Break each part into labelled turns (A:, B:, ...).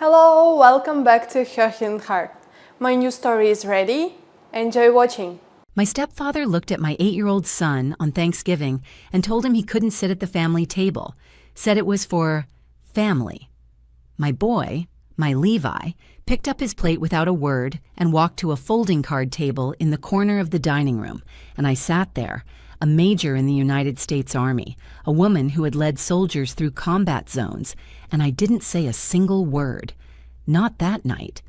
A: Hello, welcome back to Heart Heart. My new story is ready. Enjoy watching.
B: My stepfather looked at my 8-year-old son on Thanksgiving and told him he couldn't sit at the family table, said it was for family. My boy, my Levi, picked up his plate without a word and walked to a folding card table in the corner of the dining room, and I sat there, a major in the United States Army, a woman who had led soldiers through combat zones, and I didn't say a single word. Not that night.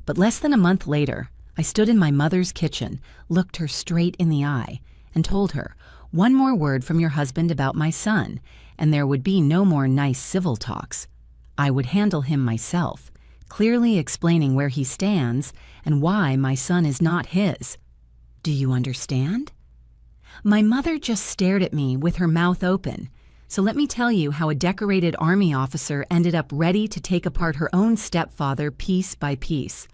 B: But less than a month later, I stood in my mother's kitchen, looked her straight in the eye, and told her, "One more word from your husband about my son, and there would be no more nice civil talks. I would handle him myself, clearly explaining where he stands and why my son is not his. Do you understand?" My mother just stared at me with her mouth open. So let me tell you how a decorated Army officer ended up ready to take apart her own stepfather piece by piece.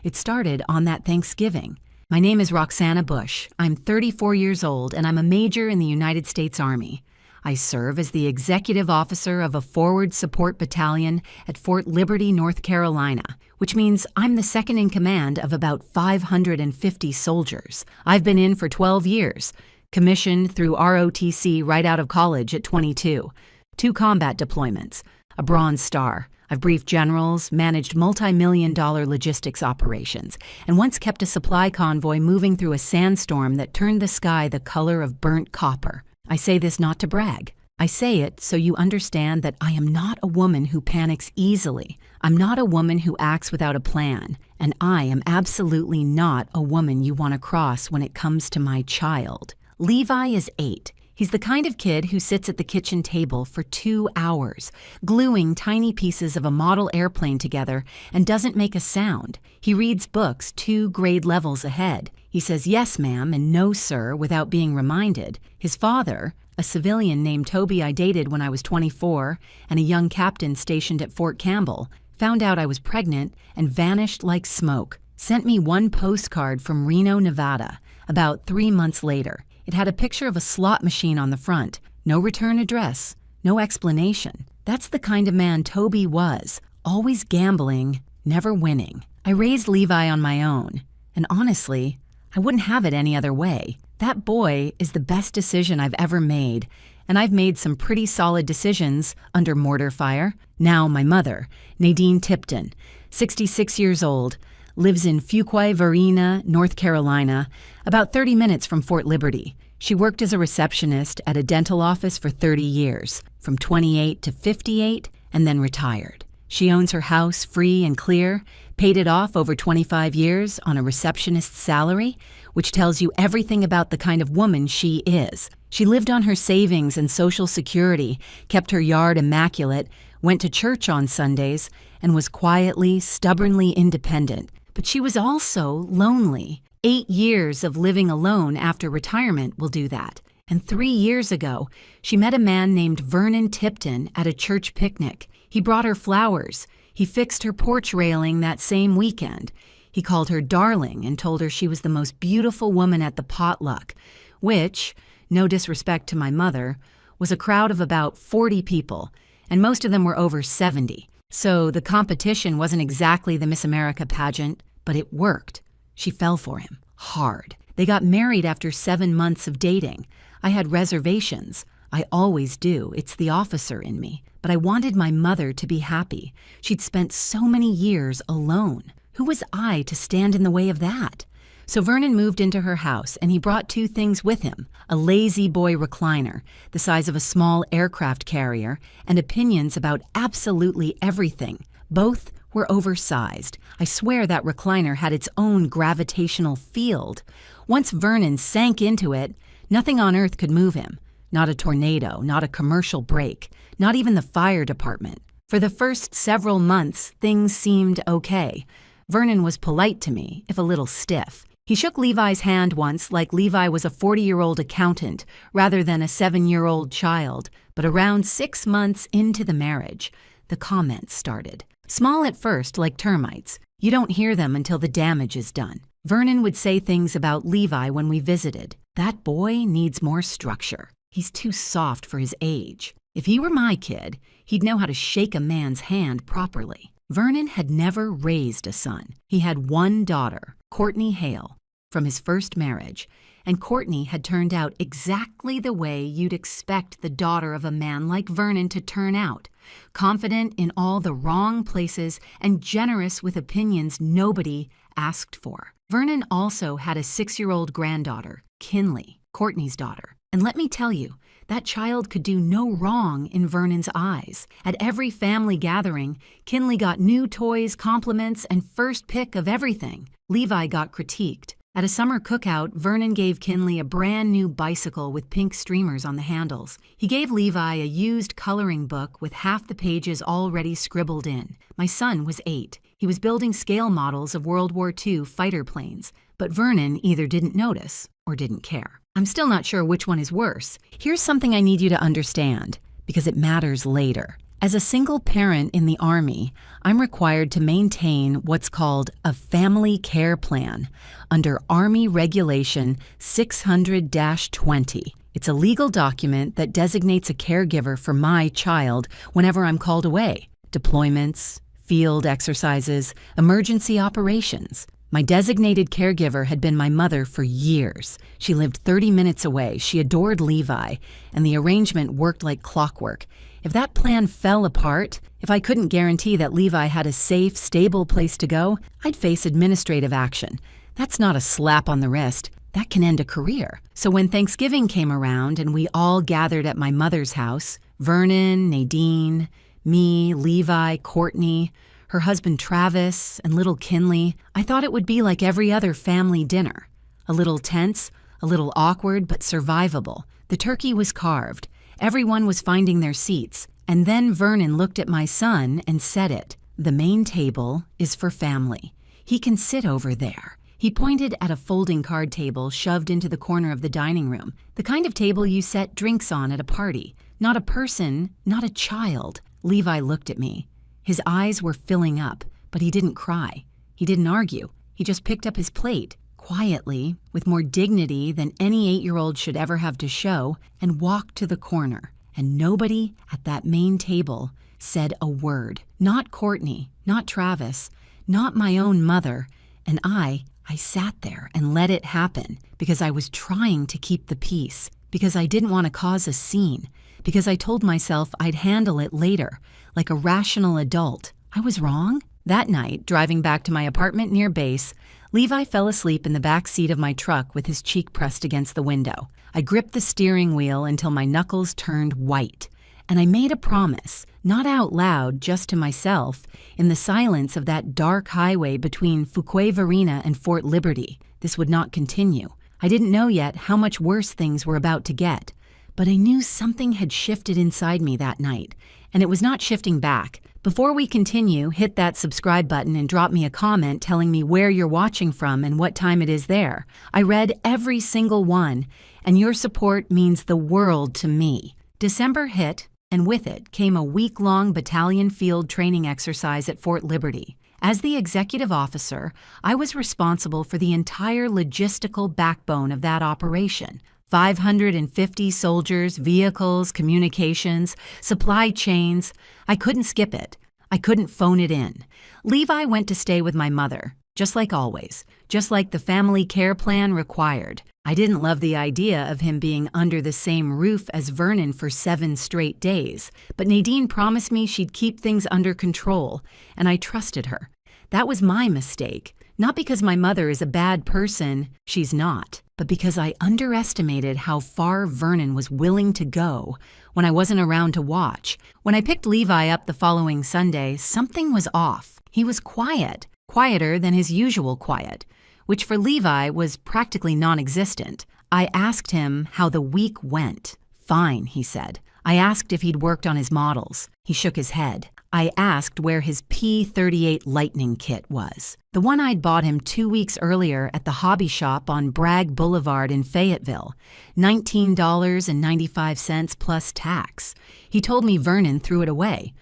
B: It started on that Thanksgiving. My name is Roxana Bush. I'm 34 years old and I'm a major in the United States Army. I serve as the executive officer of a forward support battalion at Fort Liberty, North Carolina, which means I'm the second in command of about 550 soldiers. I've been in for 12 years, commissioned through ROTC right out of college at 22, 2 combat deployments, a Bronze Star. I've briefed generals, managed multi-million-dollar logistics operations, and once kept a supply convoy moving through a sandstorm that turned the sky the color of burnt copper. I say this not to brag. I say it so you understand that I am not a woman who panics easily. I'm not a woman who acts without a plan, and I am absolutely not a woman you want to cross when it comes to my child. Levi is 8. He's the kind of kid who sits at the kitchen table for 2 hours, gluing tiny pieces of a model airplane together and doesn't make a sound. He reads books 2 grade levels ahead. He says yes, ma'am, and no, sir, without being reminded. His father, a civilian named Toby I dated when I was 24, and a young captain stationed at Fort Campbell, found out I was pregnant and vanished like smoke. Sent me one postcard from Reno, Nevada, about 3 months later. It had a picture of a slot machine on the front. No return address, no explanation. That's the kind of man Toby was, always gambling, never winning. I raised Levi on my own, and honestly, I wouldn't have it any other way. That boy is the best decision I've ever made, and I've made some pretty solid decisions under mortar fire. Now my mother, Nadine Tipton, 66 years old, lives in Fuquay Varina, North Carolina, about 30 minutes from Fort Liberty. She worked as a receptionist at a dental office for 30 years, from 28 to 58, and then retired. She owns her house free and clear, paid it off over 25 years on a receptionist's salary, which tells you everything about the kind of woman she is. She lived on her savings and Social Security, kept her yard immaculate, went to church on Sundays, and was quietly, stubbornly independent. But she was also lonely. 8 years of living alone after retirement will do that. And 3 years ago, she met a man named Vernon Tipton at a church picnic. He brought her flowers. He fixed her porch railing that same weekend. He called her darling and told her she was the most beautiful woman at the potluck, which, no disrespect to my mother, was a crowd of about 40 people, and most of them were over 70. So the competition wasn't exactly the Miss America pageant, but it worked. She fell for him, hard. They got married after 7 months of dating. I had reservations. I always do. It's the officer in me. But I wanted my mother to be happy. She'd spent so many years alone. Who was I to stand in the way of that? So Vernon moved into her house, and he brought 2 things with him: a lazy boy recliner, the size of a small aircraft carrier, and opinions about absolutely everything. Both were oversized. I swear that recliner had its own gravitational field. Once Vernon sank into it, nothing on earth could move him. Not a tornado, not a commercial break, not even the fire department. For the first several months, things seemed okay. Vernon was polite to me, if a little stiff. He shook Levi's hand once like Levi was a 40-year-old accountant rather than a 7-year-old child, but around 6 months into the marriage, the comments started. Small at first, like termites. You don't hear them until the damage is done. Vernon would say things about Levi when we visited. That boy needs more structure. He's too soft for his age. If he were my kid, he'd know how to shake a man's hand properly. Vernon had never raised a son. He had one daughter, Courtney Hale, from his first marriage, and Courtney had turned out exactly the way you'd expect the daughter of a man like Vernon to turn out, confident in all the wrong places and generous with opinions nobody asked for. Vernon also had a 6-year-old granddaughter, Kinley, Courtney's daughter. And let me tell you, that child could do no wrong in Vernon's eyes. At every family gathering, Kinley got new toys, compliments, and first pick of everything. Levi got critiqued. At a summer cookout, Vernon gave Kinley a brand new bicycle with pink streamers on the handles. He gave Levi a used coloring book with half the pages already scribbled in. My son was 8. He was building scale models of World War II fighter planes, but Vernon either didn't notice or didn't care. I'm still not sure which one is worse. Here's something I need you to understand, because it matters later. As a single parent in the Army, I'm required to maintain what's called a family care plan under Army Regulation 600-20. It's a legal document that designates a caregiver for my child whenever I'm called away. Deployments, field exercises, emergency operations. My designated caregiver had been my mother for years. She lived 30 minutes away. She adored Levi, and the arrangement worked like clockwork. If that plan fell apart, if I couldn't guarantee that Levi had a safe, stable place to go, I'd face administrative action. That's not a slap on the wrist. That can end a career. So when Thanksgiving came around and we all gathered at my mother's house, Vernon, Nadine, me, Levi, Courtney, her husband Travis, and little Kinley, I thought it would be like every other family dinner. A little tense, a little awkward, but survivable. The turkey was carved. Everyone was finding their seats. And then Vernon looked at my son and said it. The main table is for family. He can sit over there. He pointed at a folding card table shoved into the corner of the dining room, the kind of table you set drinks on at a party. Not a person, not a child. Levi looked at me. His eyes were filling up, but he didn't cry. He didn't argue. He just picked up his plate, quietly, with more dignity than any 8-year-old should ever have to show, and walked to the corner. And nobody at that main table said a word. Not Courtney, not Travis, not my own mother. And I sat there and let it happen because I was trying to keep the peace, because I didn't want to cause a scene, because I told myself I'd handle it later, like a rational adult. I was wrong. That night, driving back to my apartment near base, Levi fell asleep in the back seat of my truck with his cheek pressed against the window. I gripped the steering wheel until my knuckles turned white, and I made a promise, not out loud, just to myself, in the silence of that dark highway between Fuquay-Varina and Fort Liberty. This would not continue. I didn't know yet how much worse things were about to get, but I knew something had shifted inside me that night, and it was not shifting back. Before we continue, hit that subscribe button and drop me a comment telling me where you're watching from and what time it is there. I read every single one, and your support means the world to me. December hit, and with it came a week-long battalion field training exercise at Fort Liberty. As the executive officer, I was responsible for the entire logistical backbone of that operation. 550 soldiers, vehicles, communications, supply chains. I couldn't skip it. I couldn't phone it in. Levi went to stay with my mother, just like always, just like the family care plan required. I didn't love the idea of him being under the same roof as Vernon for 7 straight days, but Nadine promised me she'd keep things under control, and I trusted her. That was my mistake, not because my mother is a bad person, she's not, but because I underestimated how far Vernon was willing to go when I wasn't around to watch. When I picked Levi up the following Sunday, something was off. He was quiet, quieter than his usual quiet, which for Levi was practically non-existent. I asked him how the week went. Fine, he said. I asked if he'd worked on his models. He shook his head. I asked where his P-38 Lightning kit was, the one I'd bought him 2 weeks earlier at the hobby shop on Bragg Boulevard in Fayetteville, $19.95 plus tax. He told me Vernon threw it away,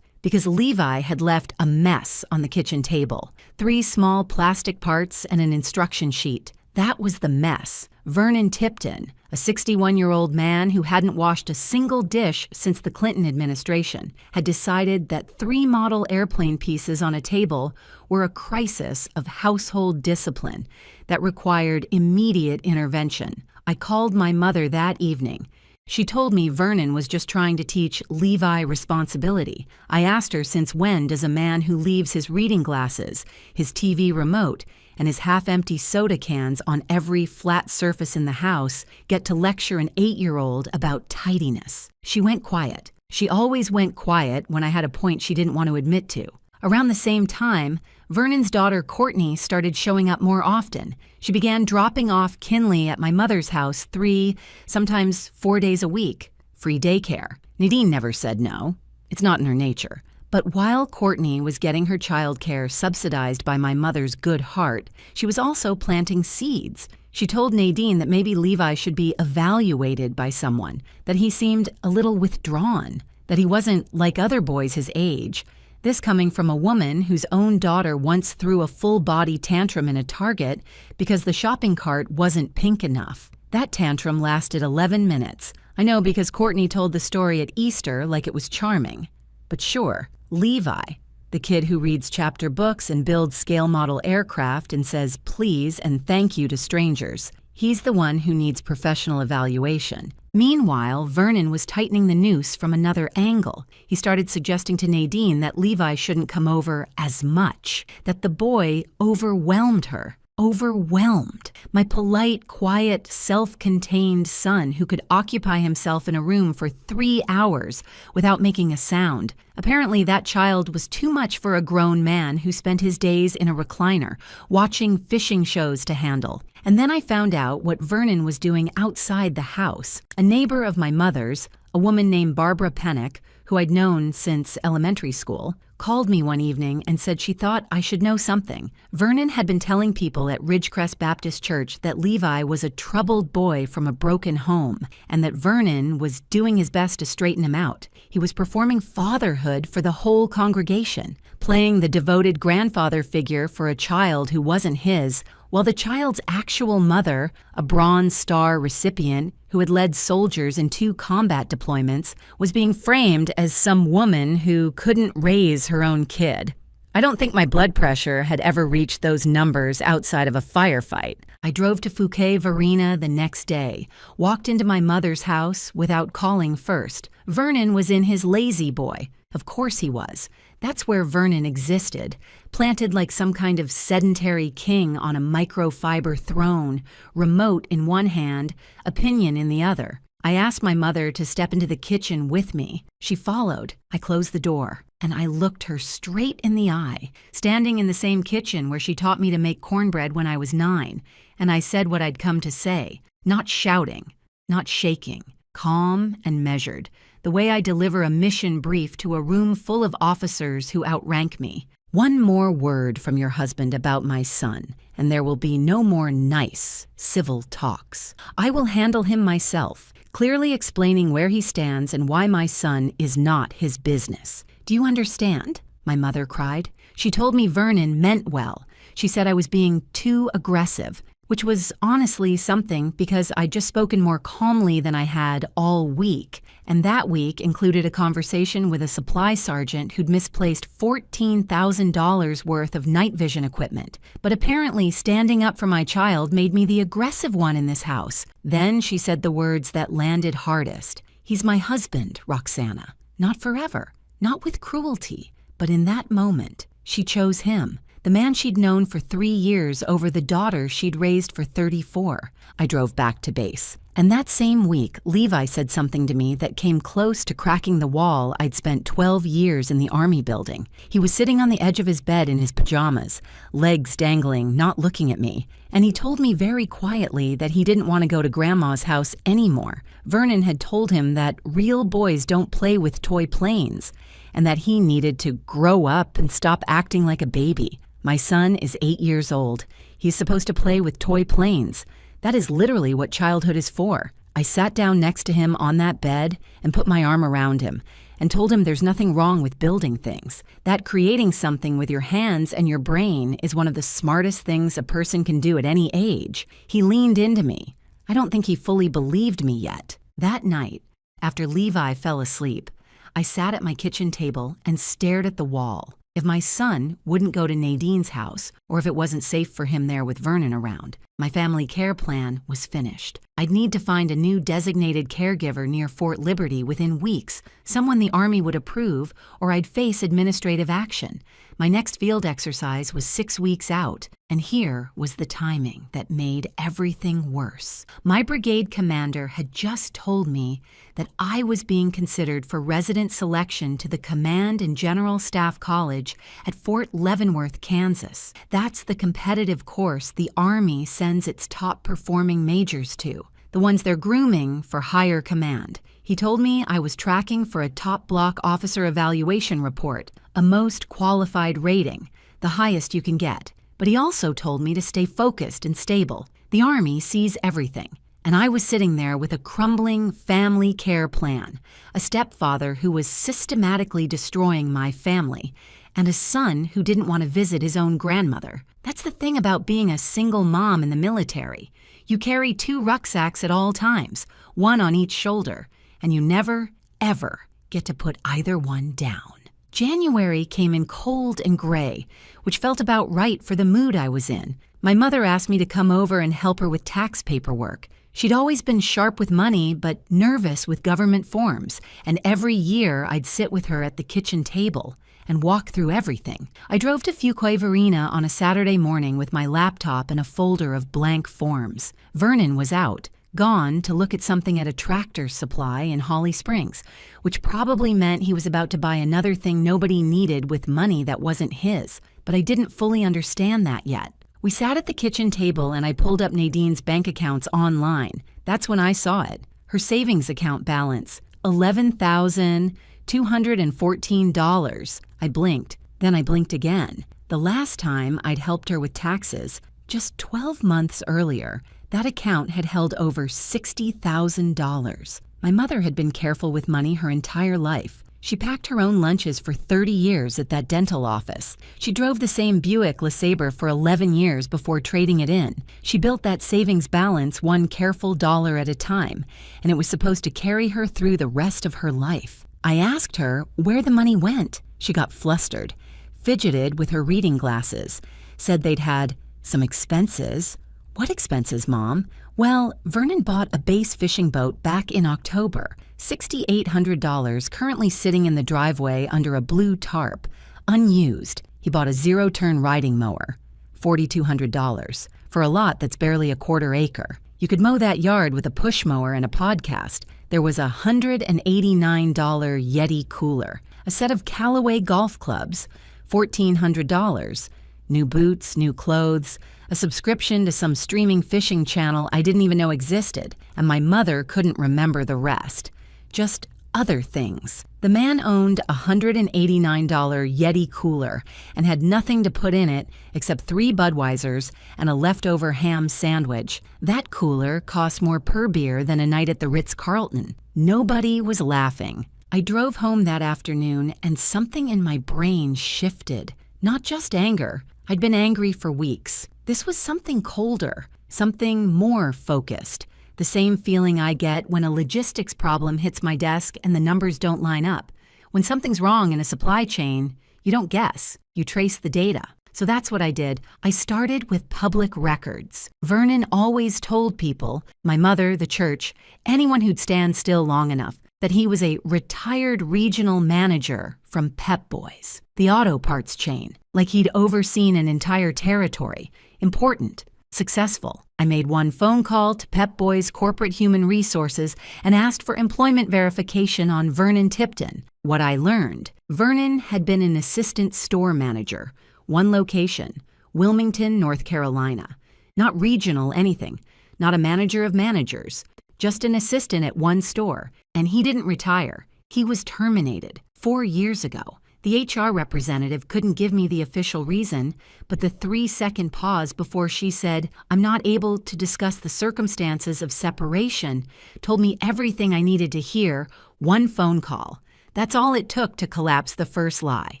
B: because Levi had left a mess on the kitchen table, 3 small plastic parts and an instruction sheet. That was the mess. Vernon Tipton, a 61-year-old man who hadn't washed a single dish since the Clinton administration, had decided that 3 model airplane pieces on a table were a crisis of household discipline that required immediate intervention. I called my mother that evening. She told me Vernon was just trying to teach Levi responsibility. I asked her, since when does a man who leaves his reading glasses, his TV remote, and his half-empty soda cans on every flat surface in the house get to lecture an 8-year-old about tidiness? She went quiet. She always went quiet when I had a point she didn't want to admit to. Around the same time, Vernon's daughter Courtney started showing up more often. She began dropping off Kinley at my mother's house 3, sometimes 4 days a week. Free daycare. Nadine never said no. It's not in her nature. But while Courtney was getting her childcare subsidized by my mother's good heart, she was also planting seeds. She told Nadine that maybe Levi should be evaluated by someone, that he seemed a little withdrawn, that he wasn't like other boys his age. This coming from a woman whose own daughter once threw a full-body tantrum in a Target because the shopping cart wasn't pink enough. That tantrum lasted 11 minutes. I know because Courtney told the story at Easter like it was charming. But sure, Levi, the kid who reads chapter books and builds scale model aircraft and says please and thank you to strangers, he's the one who needs professional evaluation. Meanwhile, Vernon was tightening the noose from another angle. He started suggesting to Nadine that Levi shouldn't come over as much, that the boy overwhelmed her. Overwhelmed. My polite, quiet, self-contained son who could occupy himself in a room for 3 hours without making a sound. Apparently that child was too much for a grown man who spent his days in a recliner, watching fishing shows to handle. And then I found out what Vernon was doing outside the house. A neighbor of my mother's, a woman named Barbara Pennick, who I'd known since elementary school, called me one evening and said she thought I should know something. Vernon had been telling people at Ridgecrest Baptist Church that Levi was a troubled boy from a broken home, and that Vernon was doing his best to straighten him out. He was performing fatherhood for the whole congregation, playing the devoted grandfather figure for a child who wasn't his, while the child's actual mother, a Bronze Star recipient who had led soldiers in 2 combat deployments, was being framed as some woman who couldn't raise her own kid. I don't think my blood pressure had ever reached those numbers outside of a firefight. I drove to Fouquet Varina the next day, walked into my mother's house without calling first. Vernon was in his lazy boy. Of course he was. That's where Vernon existed, planted like some kind of sedentary king on a microfiber throne, remote in one hand, opinion in the other. I asked my mother to step into the kitchen with me. She followed. I closed the door, and I looked her straight in the eye, standing in the same kitchen where she taught me to make cornbread when I was 9, and I said what I'd come to say, not shouting, not shaking, calm and measured, the way I deliver a mission brief to a room full of officers who outrank me. One more word from your husband about my son, and there will be no more nice, civil talks. I will handle him myself, clearly explaining where he stands and why my son is not his business. Do you understand? My mother cried. She told me Vernon meant well. She said I was being too aggressive, which was honestly something because I'd just spoken more calmly than I had all week. And that week included a conversation with a supply sergeant who'd misplaced $14,000 worth of night vision equipment. But apparently standing up for my child made me the aggressive one in this house. Then she said the words that landed hardest. He's my husband, Roxana. Not forever, not with cruelty, but in that moment, she chose him. The man she'd known for 3 years over the daughter she'd raised for 34. I drove back to base. And that same week, Levi said something to me that came close to cracking the wall I'd spent 12 years in the Army building. He was sitting on the edge of his bed in his pajamas, legs dangling, not looking at me. And he told me very quietly that he didn't want to go to Grandma's house anymore. Vernon had told him that real boys don't play with toy planes, and that he needed to grow up and stop acting like a baby. My son is 8 years old. He's supposed to play with toy planes. That is literally what childhood is for. I sat down next to him on that bed and put my arm around him, and told him there's nothing wrong with building things, that creating something with your hands and your brain is one of the smartest things a person can do at any age. He leaned into me. I don't think he fully believed me yet. That night, after Levi fell asleep, I sat at my kitchen table and stared at the wall. If my son wouldn't go to Nadine's house, or if it wasn't safe for him there with Vernon around, my family care plan was finished. I'd need to find a new designated caregiver near Fort Liberty within weeks, someone the Army would approve, or I'd face administrative action. My next field exercise was 6 weeks out, and here was the timing that made everything worse. My brigade commander had just told me that I was being considered for resident selection to the Command and General Staff College at Fort Leavenworth, Kansas. That's the competitive course the Army sends its top-performing majors to, the ones they're grooming for higher command. He told me I was tracking for a top block officer evaluation report, a most qualified rating, the highest you can get. But he also told me to stay focused and stable. The Army sees everything, and I was sitting there with a crumbling family care plan, a stepfather who was systematically destroying my family, and a son who didn't want to visit his own grandmother. That's the thing about being a single mom in the military. You carry 2 rucksacks at all times, one on each shoulder, and you never, ever get to put either one down. January came in cold and gray, which felt about right for the mood I was in. My mother asked me to come over and help her with tax paperwork. She'd always been sharp with money, but nervous with government forms, and every year I'd sit with her at the kitchen table and walk through everything. I drove to Fuquay-Varina on a Saturday morning with my laptop and a folder of blank forms. Vernon was out, gone to look at something at a Tractor Supply in Holly Springs, which probably meant he was about to buy another thing nobody needed with money that wasn't his. But I didn't fully understand that yet. We sat at the kitchen table and I pulled up Nadine's bank accounts online. That's when I saw it. Her savings account balance, $11,214. I blinked, then I blinked again. The last time I'd helped her with taxes, just 12 months earlier, that account had held over $60,000. My mother had been careful with money her entire life. She packed her own lunches for 30 years at that dental office. She drove the same Buick LeSabre for 11 years before trading it in. She built that savings balance one careful dollar at a time, and it was supposed to carry her through the rest of her life. I asked her where the money went. She got flustered, fidgeted with her reading glasses, said they'd had some expenses. What expenses, Mom? Well, Vernon bought a base fishing boat back in October, $6,800 currently sitting in the driveway under a blue tarp, unused. He bought a zero-turn riding mower, $4,200, for a lot that's barely a quarter acre. You could mow that yard with a push mower and a podcast. There was a $189 Yeti cooler, a set of Callaway golf clubs, $1,400, new boots, new clothes, a subscription to some streaming fishing channel I didn't even know existed, and my mother couldn't remember the rest. Just other things. The man owned a $189 Yeti cooler and had nothing to put in it except 3 Budweisers and a leftover ham sandwich. That cooler cost more per beer than a night at the Ritz-Carlton. Nobody was laughing. I drove home that afternoon and something in my brain shifted. Not just anger. I'd been angry for weeks. This was something colder, something more focused. The same feeling I get when a logistics problem hits my desk and the numbers don't line up. When something's wrong in a supply chain, you don't guess, you trace the data. So that's what I did. I started with public records. Vernon always told people, my mother, the church, anyone who'd stand still long enough, that he was a retired regional manager from Pep Boys, the auto parts chain, like he'd overseen an entire territory. Important, successful. I made one phone call to Pep Boys Corporate Human Resources and asked for employment verification on Vernon Tipton. What I learned, Vernon had been an assistant store manager, one location, Wilmington, North Carolina. Not regional anything, not a manager of managers, just an assistant at one store. And he didn't retire. He was terminated 4 years ago. The HR representative couldn't give me the official reason, but the 3-second pause before she said, "I'm not able to discuss the circumstances of separation," told me everything I needed to hear. One phone call. That's all it took to collapse the first lie.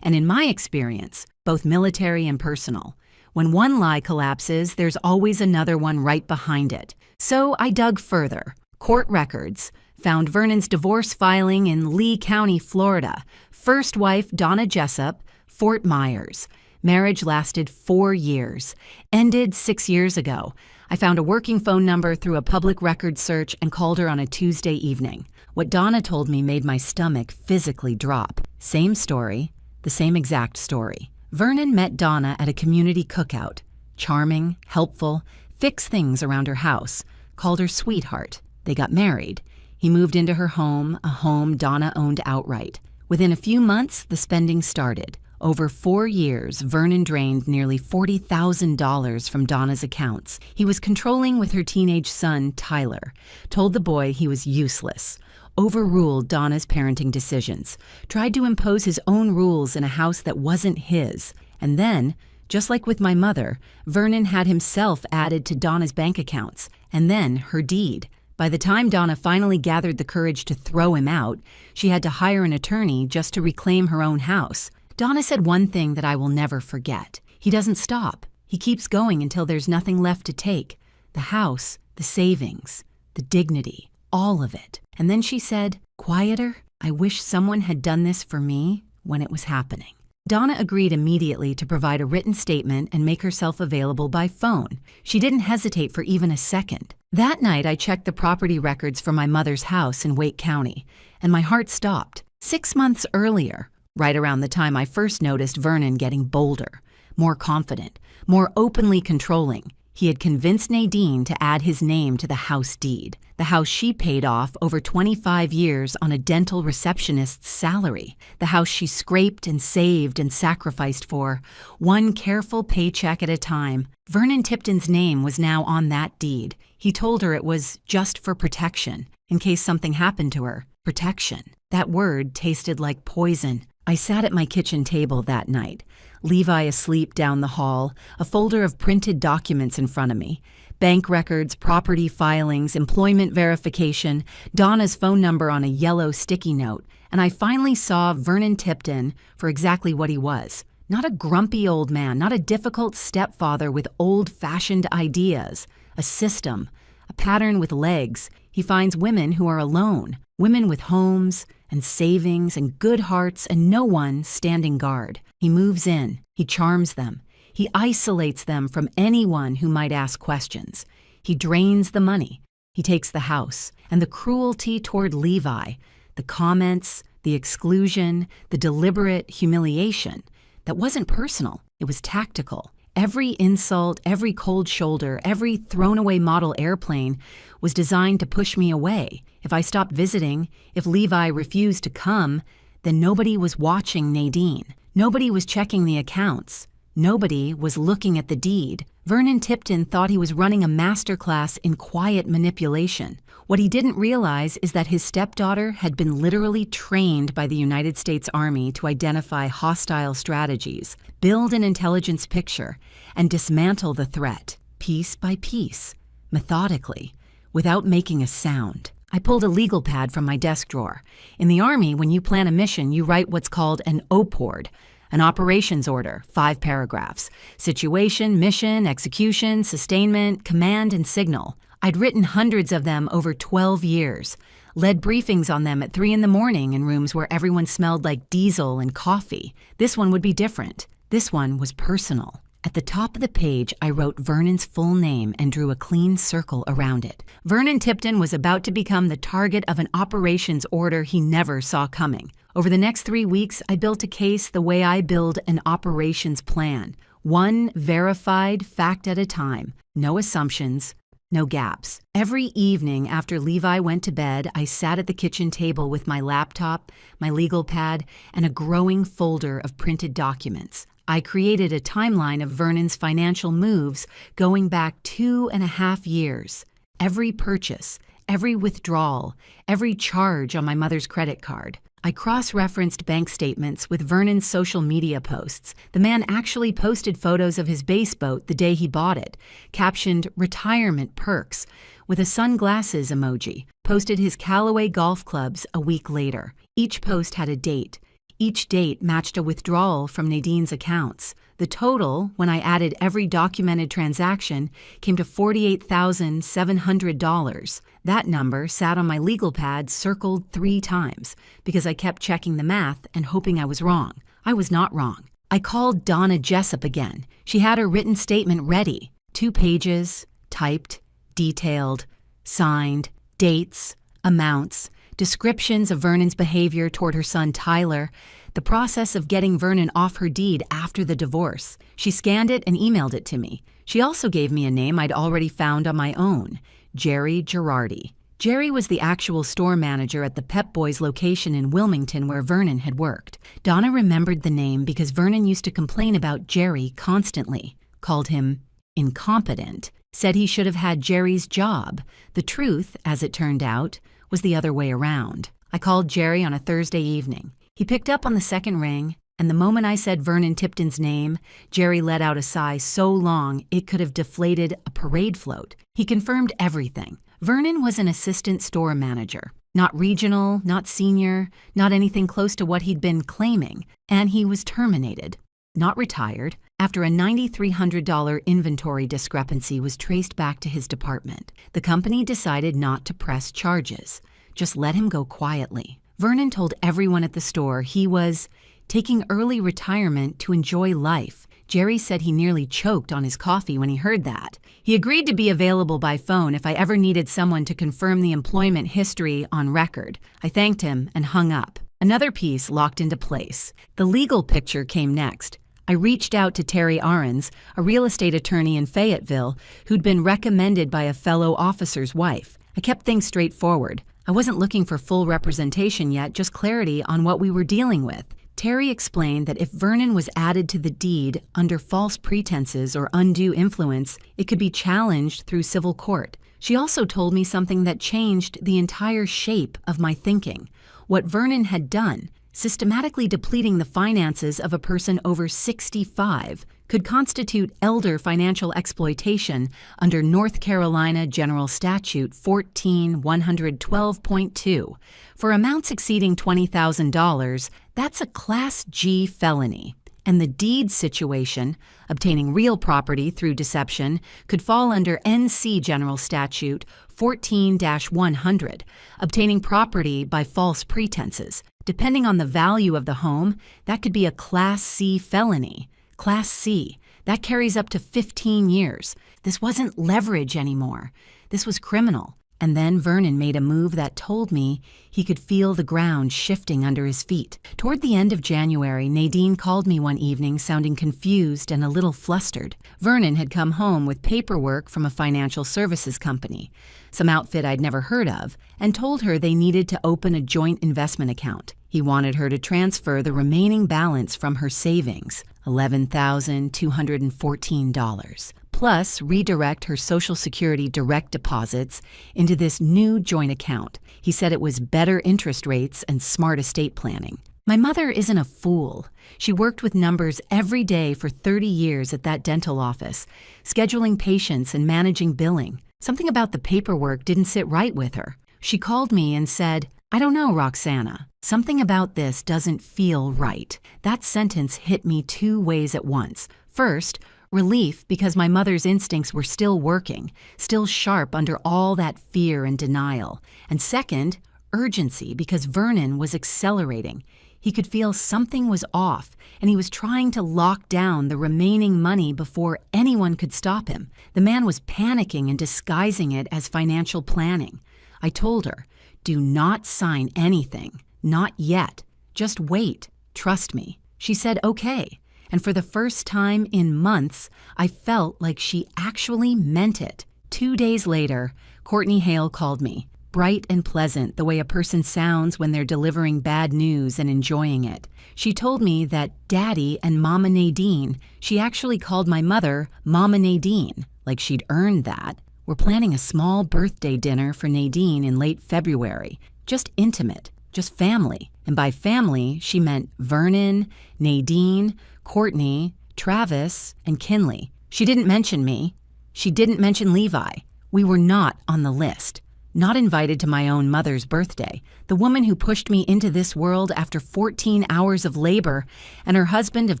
B: And in my experience, both military and personal, when one lie collapses, there's always another one right behind it. So I dug further. Court records found Vernon's divorce filing in Lee County, Florida. First wife, Donna Jessup, Fort Myers. Marriage lasted 4 years. Ended 6 years ago. I found a working phone number through a public records search and called her on a Tuesday evening. What Donna told me made my stomach physically drop. Same story, the same exact story. Vernon met Donna at a community cookout. Charming, helpful, fixed things around her house. Called her sweetheart. They got married. He moved into her home, a home Donna owned outright. Within a few months, the spending started. Over 4 years, Vernon drained nearly $40,000 from Donna's accounts. He was controlling with her teenage son, Tyler. Told the boy he was useless. Overruled Donna's parenting decisions. Tried to impose his own rules in a house that wasn't his. And then, just like with my mother, Vernon had himself added to Donna's bank accounts. And then her deed. By the time Donna finally gathered the courage to throw him out, she had to hire an attorney just to reclaim her own house. Donna said one thing that I will never forget. He doesn't stop. He keeps going until there's nothing left to take. The house, the savings, the dignity, all of it. And then she said, "Quieter, I wish someone had done this for me when it was happening." Donna agreed immediately to provide a written statement and make herself available by phone. She didn't hesitate for even a second. That night, I checked the property records for my mother's house in Wake County, and my heart stopped. 6 months earlier, right around the time I first noticed Vernon getting bolder, more confident, more openly controlling, he had convinced Nadine to add his name to the house deed, the house she paid off over 25 years on a dental receptionist's salary, the house she scraped and saved and sacrificed for, one careful paycheck at a time. Vernon Tipton's name was now on that deed. He told her it was just for protection, in case something happened to her. Protection. That word tasted like poison. I sat at my kitchen table that night, Levi asleep down the hall, a folder of printed documents in front of me. Bank records, property filings, employment verification, Donna's phone number on a yellow sticky note, and I finally saw Vernon Tipton for exactly what he was. Not a grumpy old man, not a difficult stepfather with old-fashioned ideas. A system, a pattern with legs. He finds women who are alone, women with homes and savings and good hearts and no one standing guard. He moves in. He charms them. He isolates them from anyone who might ask questions. He drains the money. He takes the house. And the cruelty toward Levi, the comments, the exclusion, the deliberate humiliation, that wasn't personal. It was tactical. Every insult, every cold shoulder, every thrown-away model airplane was designed to push me away. If I stopped visiting, if Levi refused to come, then nobody was watching Nadine. Nobody was checking the accounts. Nobody was looking at the deed. Vernon Tipton thought he was running a masterclass in quiet manipulation. What he didn't realize is that his stepdaughter had been literally trained by the United States Army to identify hostile strategies, build an intelligence picture, and dismantle the threat, piece by piece, methodically, without making a sound. I pulled a legal pad from my desk drawer. In the Army, when you plan a mission, you write what's called an OPORD, an operations order, 5 paragraphs. Situation, mission, execution, sustainment, command, and signal. I'd written hundreds of them over 12 years, led briefings on them at 3 in the morning in rooms where everyone smelled like diesel and coffee. This one would be different. This one was personal. At the top of the page, I wrote Vernon's full name and drew a clean circle around it. Vernon Tipton was about to become the target of an operations order he never saw coming. Over the next 3 weeks, I built a case the way I build an operations plan. One verified fact at a time. No assumptions, no gaps. Every evening after Levi went to bed, I sat at the kitchen table with my laptop, my legal pad, and a growing folder of printed documents. I created a timeline of Vernon's financial moves going back 2.5 years. Every purchase, every withdrawal, every charge on my mother's credit card. I cross-referenced bank statements with Vernon's social media posts. The man actually posted photos of his base boat the day he bought it, captioned retirement perks with a sunglasses emoji, posted his Callaway golf clubs a week later. Each post had a date. Each date matched a withdrawal from Nadine's accounts. The total, when I added every documented transaction, came to $48,700. That number sat on my legal pad circled 3 times because I kept checking the math and hoping I was wrong. I was not wrong. I called Donna Jessup again. She had her written statement ready. 2 pages, typed, detailed, signed, dates, amounts, descriptions of Vernon's behavior toward her son Tyler, the process of getting Vernon off her deed after the divorce. She scanned it and emailed it to me. She also gave me a name I'd already found on my own, Jerry Girardi. Jerry was the actual store manager at the Pep Boys location in Wilmington where Vernon had worked. Donna remembered the name because Vernon used to complain about Jerry constantly, called him incompetent, said he should have had Jerry's job. The truth, as it turned out, was the other way around. I called Jerry on a Thursday evening. He picked up on the second ring, and the moment I said Vernon Tipton's name, Jerry let out a sigh so long it could have deflated a parade float. He confirmed everything. Vernon was an assistant store manager. Not regional, not senior, not anything close to what he'd been claiming, and he was terminated. Not retired, after a $9,300 inventory discrepancy was traced back to his department. The company decided not to press charges, just let him go quietly. Vernon told everyone at the store he was taking early retirement to enjoy life. Jerry said he nearly choked on his coffee when he heard that. He agreed to be available by phone if I ever needed someone to confirm the employment history on record. I thanked him and hung up. Another piece locked into place. The legal picture came next. I reached out to Terry Ahrens, a real estate attorney in Fayetteville, who'd been recommended by a fellow officer's wife. I kept things straightforward. I wasn't looking for full representation yet, just clarity on what we were dealing with. Terry explained that if Vernon was added to the deed under false pretenses or undue influence, it could be challenged through civil court. She also told me something that changed the entire shape of my thinking. What Vernon had done, systematically depleting the finances of a person over 65, could constitute elder financial exploitation under North Carolina General Statute 14112.2. For amounts exceeding $20,000, that's a Class G felony. And the deed situation, obtaining real property through deception, could fall under NC General Statute 14-100, obtaining property by false pretenses. Depending on the value of the home, that could be a Class C felony. Class C, that carries up to 15 years. This wasn't leverage anymore. This was criminal. And then Vernon made a move that told me he could feel the ground shifting under his feet. Toward the end of January, Nadine called me one evening sounding confused and a little flustered. Vernon had come home with paperwork from a financial services company, some outfit I'd never heard of, and told her they needed to open a joint investment account. He wanted her to transfer the remaining balance from her savings, $11,214. Plus redirect her Social Security direct deposits into this new joint account. He said it was better interest rates and smart estate planning. My mother isn't a fool. She worked with numbers every day for 30 years at that dental office, scheduling patients and managing billing. Something about the paperwork didn't sit right with her. She called me and said, "I don't know, Roxana. Something about this doesn't feel right." That sentence hit me 2 ways at once. First, relief because my mother's instincts were still working, still sharp under all that fear and denial. And second, urgency because Vernon was accelerating. He could feel something was off, and he was trying to lock down the remaining money before anyone could stop him. The man was panicking and disguising it as financial planning. I told her, "Do not sign anything. Not yet. Just wait. Trust me." She said, "Okay." And for the first time in months, I felt like she actually meant it. 2 days later, Courtney Hale called me, bright and pleasant the way a person sounds when they're delivering bad news and enjoying it. She told me that Daddy and Mama Nadine, she actually called my mother Mama Nadine, like she'd earned that, were planning a small birthday dinner for Nadine in late February. Just intimate, just family. And by family, she meant Vernon, Nadine, Courtney, Travis, and Kinley. She didn't mention me. She didn't mention Levi. We were not on the list. Not invited to my own mother's birthday, the woman who pushed me into this world after 14 hours of labor and her husband of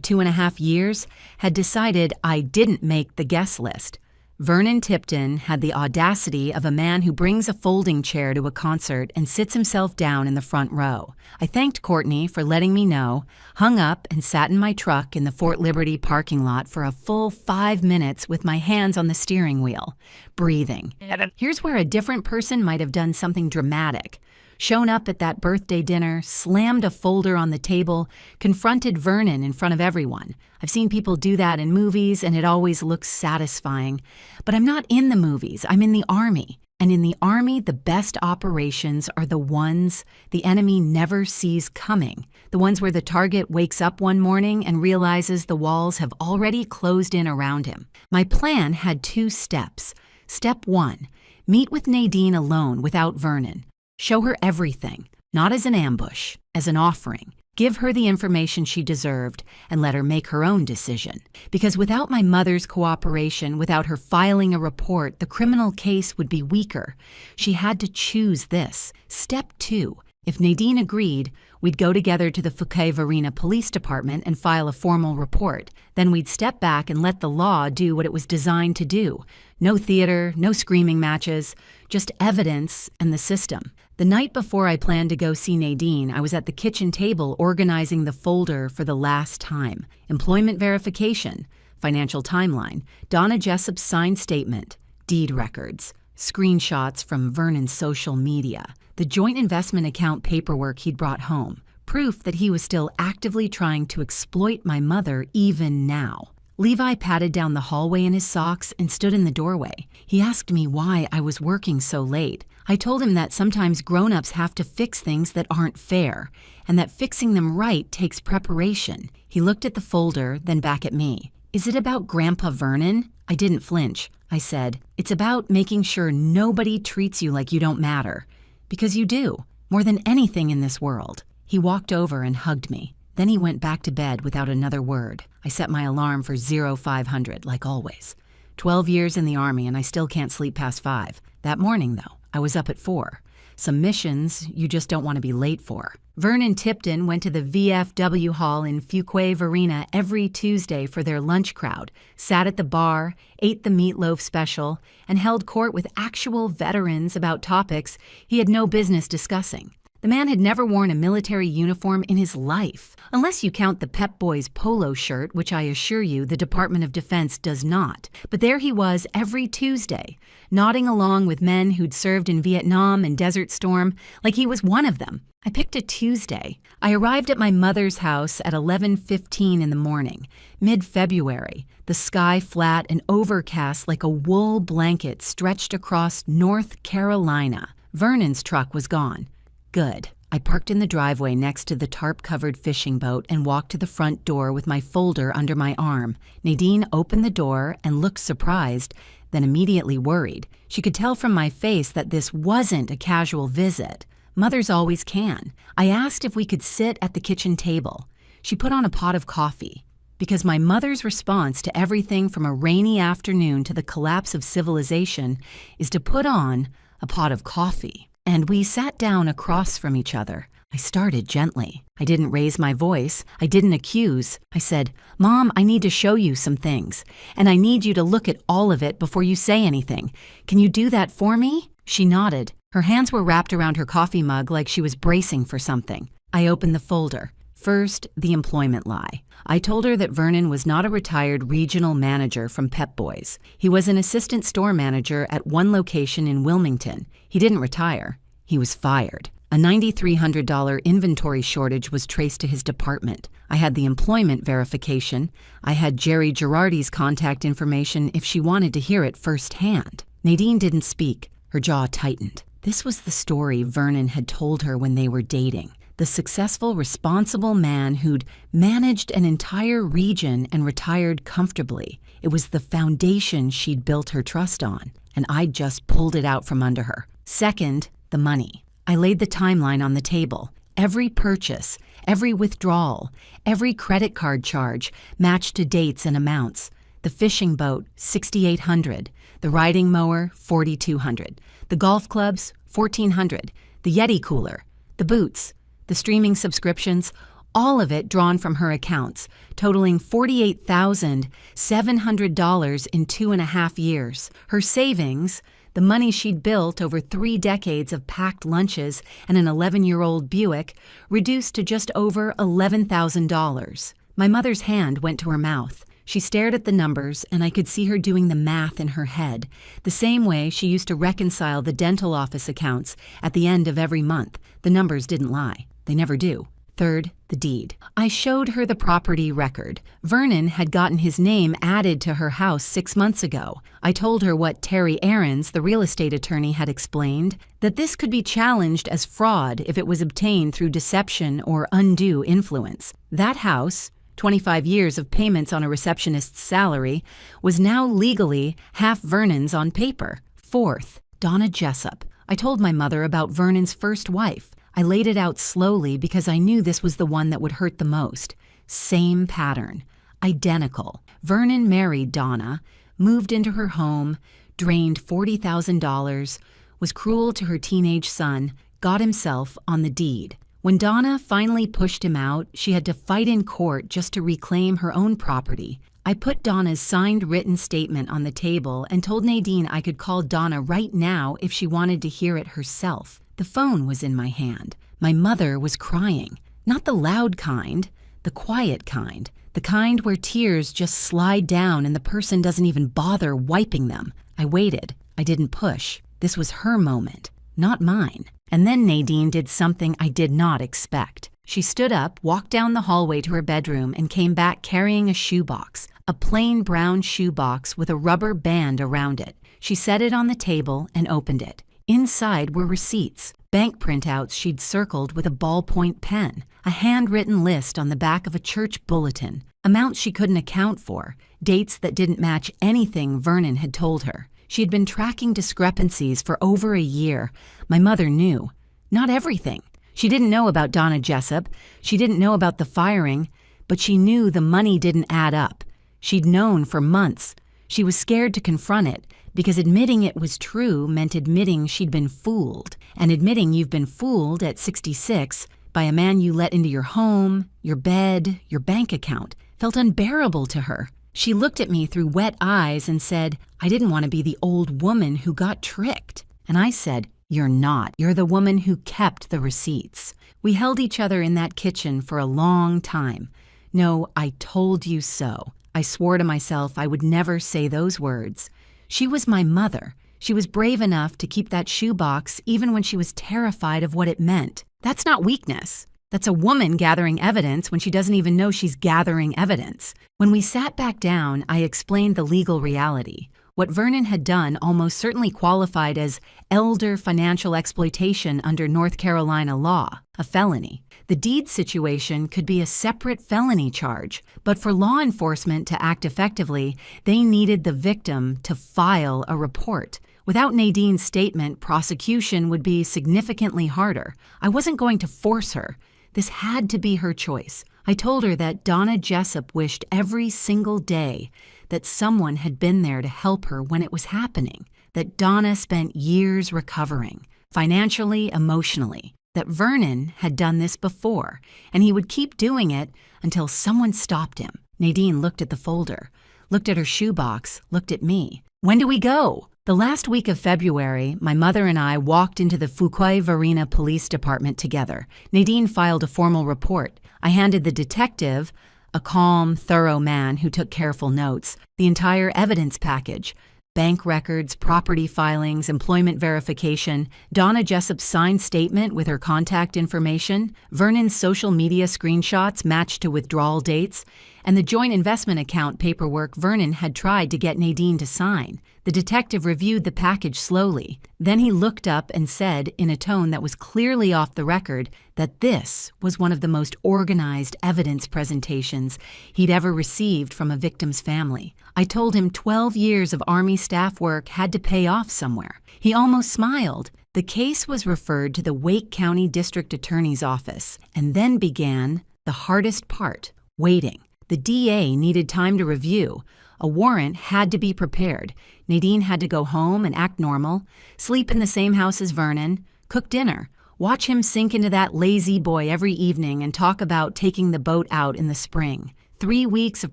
B: 2.5 years had decided I didn't make the guest list. Vernon Tipton had the audacity of a man who brings a folding chair to a concert and sits himself down in the front row. I thanked Courtney for letting me know, hung up and sat in my truck in the Fort Liberty parking lot for a full 5 minutes with my hands on the steering wheel, breathing. Here's where a different person might have done something dramatic. Shown up at that birthday dinner, slammed a folder on the table, confronted Vernon in front of everyone. I've seen people do that in movies, and it always looks satisfying. But I'm not in the movies. I'm in the Army. And in the Army, the best operations are the ones the enemy never sees coming. The ones where the target wakes up one morning and realizes the walls have already closed in around him. My plan had 2 steps. Step 1, meet with Nadine alone without Vernon. Show her everything, not as an ambush, as an offering. Give her the information she deserved and let her make her own decision. Because without my mother's cooperation, without her filing a report, the criminal case would be weaker. She had to choose this. Step 2. If Nadine agreed, we'd go together to the Fouquet-Varina Police Department and file a formal report. Then we'd step back and let the law do what it was designed to do. No theater, no screaming matches, just evidence and the system. The night before I planned to go see Nadine, I was at the kitchen table organizing the folder for the last time. Employment verification, financial timeline, Donna Jessup's signed statement, deed records, screenshots from Vernon's social media, the joint investment account paperwork he'd brought home, proof that he was still actively trying to exploit my mother even now. Levi patted down the hallway in his socks and stood in the doorway. He asked me why I was working so late. I told him that sometimes grown-ups have to fix things that aren't fair, and that fixing them right takes preparation. He looked at the folder, then back at me. Is it about Grandpa Vernon? I didn't flinch. I said, it's about making sure nobody treats you like you don't matter. Because you do, more than anything in this world. He walked over and hugged me. Then he went back to bed without another word. I set my alarm for 0500, like always. 12 years in the Army and I still can't sleep past 5. That morning, though, I was up at 4. Some missions you just don't want to be late for. Vernon Tipton went to the VFW hall in Fouquet-Varina every Tuesday for their lunch crowd, sat at the bar, ate the meatloaf special, and held court with actual veterans about topics he had no business discussing. The man had never worn a military uniform in his life, unless you count the Pep Boys polo shirt, which I assure you the Department of Defense does not. But there he was every Tuesday, nodding along with men who'd served in Vietnam and Desert Storm like he was one of them. I picked a Tuesday. I arrived at my mother's house at 11:15 in the morning, mid-February, the sky flat and overcast like a wool blanket stretched across North Carolina. Vernon's truck was gone. Good. I parked in the driveway next to the tarp-covered fishing boat and walked to the front door with my folder under my arm. Nadine opened the door and looked surprised, then immediately worried. She could tell from my face that this wasn't a casual visit. Mothers always can. I asked if we could sit at the kitchen table. She put on a pot of coffee. Because my mother's response to everything from a rainy afternoon to the collapse of civilization is to put on a pot of coffee. And we sat down across from each other. I started gently. I didn't raise my voice. I didn't accuse. I said, Mom, I need to show you some things, and I need you to look at all of it before you say anything. Can you do that for me? She nodded. Her hands were wrapped around her coffee mug like she was bracing for something. I opened the folder. First, the employment lie. I told her that Vernon was not a retired regional manager from Pep Boys. He was an assistant store manager at one location in Wilmington. He didn't retire. He was fired. A $9,300 inventory shortage was traced to his department. I had the employment verification. I had Jerry Girardi's contact information if she wanted to hear it firsthand. Nadine didn't speak. Her jaw tightened. This was the story Vernon had told her when they were dating. The successful, responsible man who'd managed an entire region and retired comfortably. It was the foundation she'd built her trust on, and I'd just pulled it out from under her. Second, the money. I laid the timeline on the table. Every purchase, every withdrawal, every credit card charge matched to dates and amounts. The fishing boat, $6,800. The riding mower, $4,200. The golf clubs, $1,400. The Yeti cooler. The boots. The streaming subscriptions. All of it drawn from her accounts, totaling $48,700 in 2.5 years. Her savings, the money she'd built over 3 decades of packed lunches and an 11-year-old Buick, reduced to just over $11,000. My mother's hand went to her mouth. She stared at the numbers, and I could see her doing the math in her head, the same way she used to reconcile the dental office accounts at the end of every month. The numbers didn't lie. They never do. Third, the deed. I showed her the property record. Vernon had gotten his name added to her house 6 months ago. I told her what Terry Aarons, the real estate attorney, had explained, that this could be challenged as fraud if it was obtained through deception or undue influence. That house, 25 years of payments on a receptionist's salary, was now legally half Vernon's on paper. Fourth, Donna Jessup. I told my mother about Vernon's first wife. I laid it out slowly because I knew this was the one that would hurt the most. Same pattern. Identical. Vernon married Donna, moved into her home, drained $40,000, was cruel to her teenage son, got himself on the deed. When Donna finally pushed him out, she had to fight in court just to reclaim her own property. I put Donna's signed written statement on the table and told Nadine I could call Donna right now if she wanted to hear it herself. The phone was in my hand. My mother was crying. Not the loud kind, the quiet kind. The kind where tears just slide down and the person doesn't even bother wiping them. I waited. I didn't push. This was her moment, not mine. And then Nadine did something I did not expect. She stood up, walked down the hallway to her bedroom, and came back carrying a shoebox, a plain brown shoebox with a rubber band around it. She set it on the table and opened it. Inside were receipts, bank printouts she'd circled with a ballpoint pen, a handwritten list on the back of a church bulletin, amounts she couldn't account for, dates that didn't match anything Vernon had told her. She had been tracking discrepancies for over a year. My mother knew. Not everything. She didn't know about Donna Jessup. She didn't know about the firing, but she knew the money didn't add up. She'd known for months. She was scared to confront it, because admitting it was true meant admitting she'd been fooled. And admitting you've been fooled at 66 by a man you let into your home, your bed, your bank account felt unbearable to her. She looked at me through wet eyes and said, I didn't want to be the old woman who got tricked. And I said, you're not. You're the woman who kept the receipts. We held each other in that kitchen for a long time. No, I told you so. I swore to myself I would never say those words. She was my mother. She was brave enough to keep that shoebox even when she was terrified of what it meant. That's not weakness. That's a woman gathering evidence when she doesn't even know she's gathering evidence. When we sat back down, I explained the legal reality. What Vernon had done almost certainly qualified as elder financial exploitation under North Carolina law, a felony. The deed situation could be a separate felony charge, but for law enforcement to act effectively, they needed the victim to file a report. Without Nadine's statement, prosecution would be significantly harder. I wasn't going to force her. This had to be her choice. I told her that Donna Jessup wished every single day that someone had been there to help her when it was happening, that Donna spent years recovering, financially, emotionally, that Vernon had done this before, and he would keep doing it until someone stopped him. Nadine looked at the folder, looked at her shoebox, looked at me. When do we go? The last week of February, my mother and I walked into the Fuquay-Varina Police Department together. Nadine filed a formal report. I handed the detective, a calm, thorough man who took careful notes, the entire evidence package. Bank records, property filings, employment verification, Donna Jessup's signed statement with her contact information, Vernon's social media screenshots matched to withdrawal dates, and the joint investment account paperwork Vernon had tried to get Nadine to sign. The detective reviewed the package slowly. Then he looked up and said, in a tone that was clearly off the record, that this was one of the most organized evidence presentations he'd ever received from a victim's family. I told him 12 years of Army staff work had to pay off somewhere. He almost smiled. The case was referred to the Wake County District Attorney's Office, and then began the hardest part, waiting. The DA needed time to review. A warrant had to be prepared. Nadine had to go home and act normal, sleep in the same house as Vernon, cook dinner, watch him sink into that lazy boy every evening and talk about taking the boat out in the spring. 3 weeks of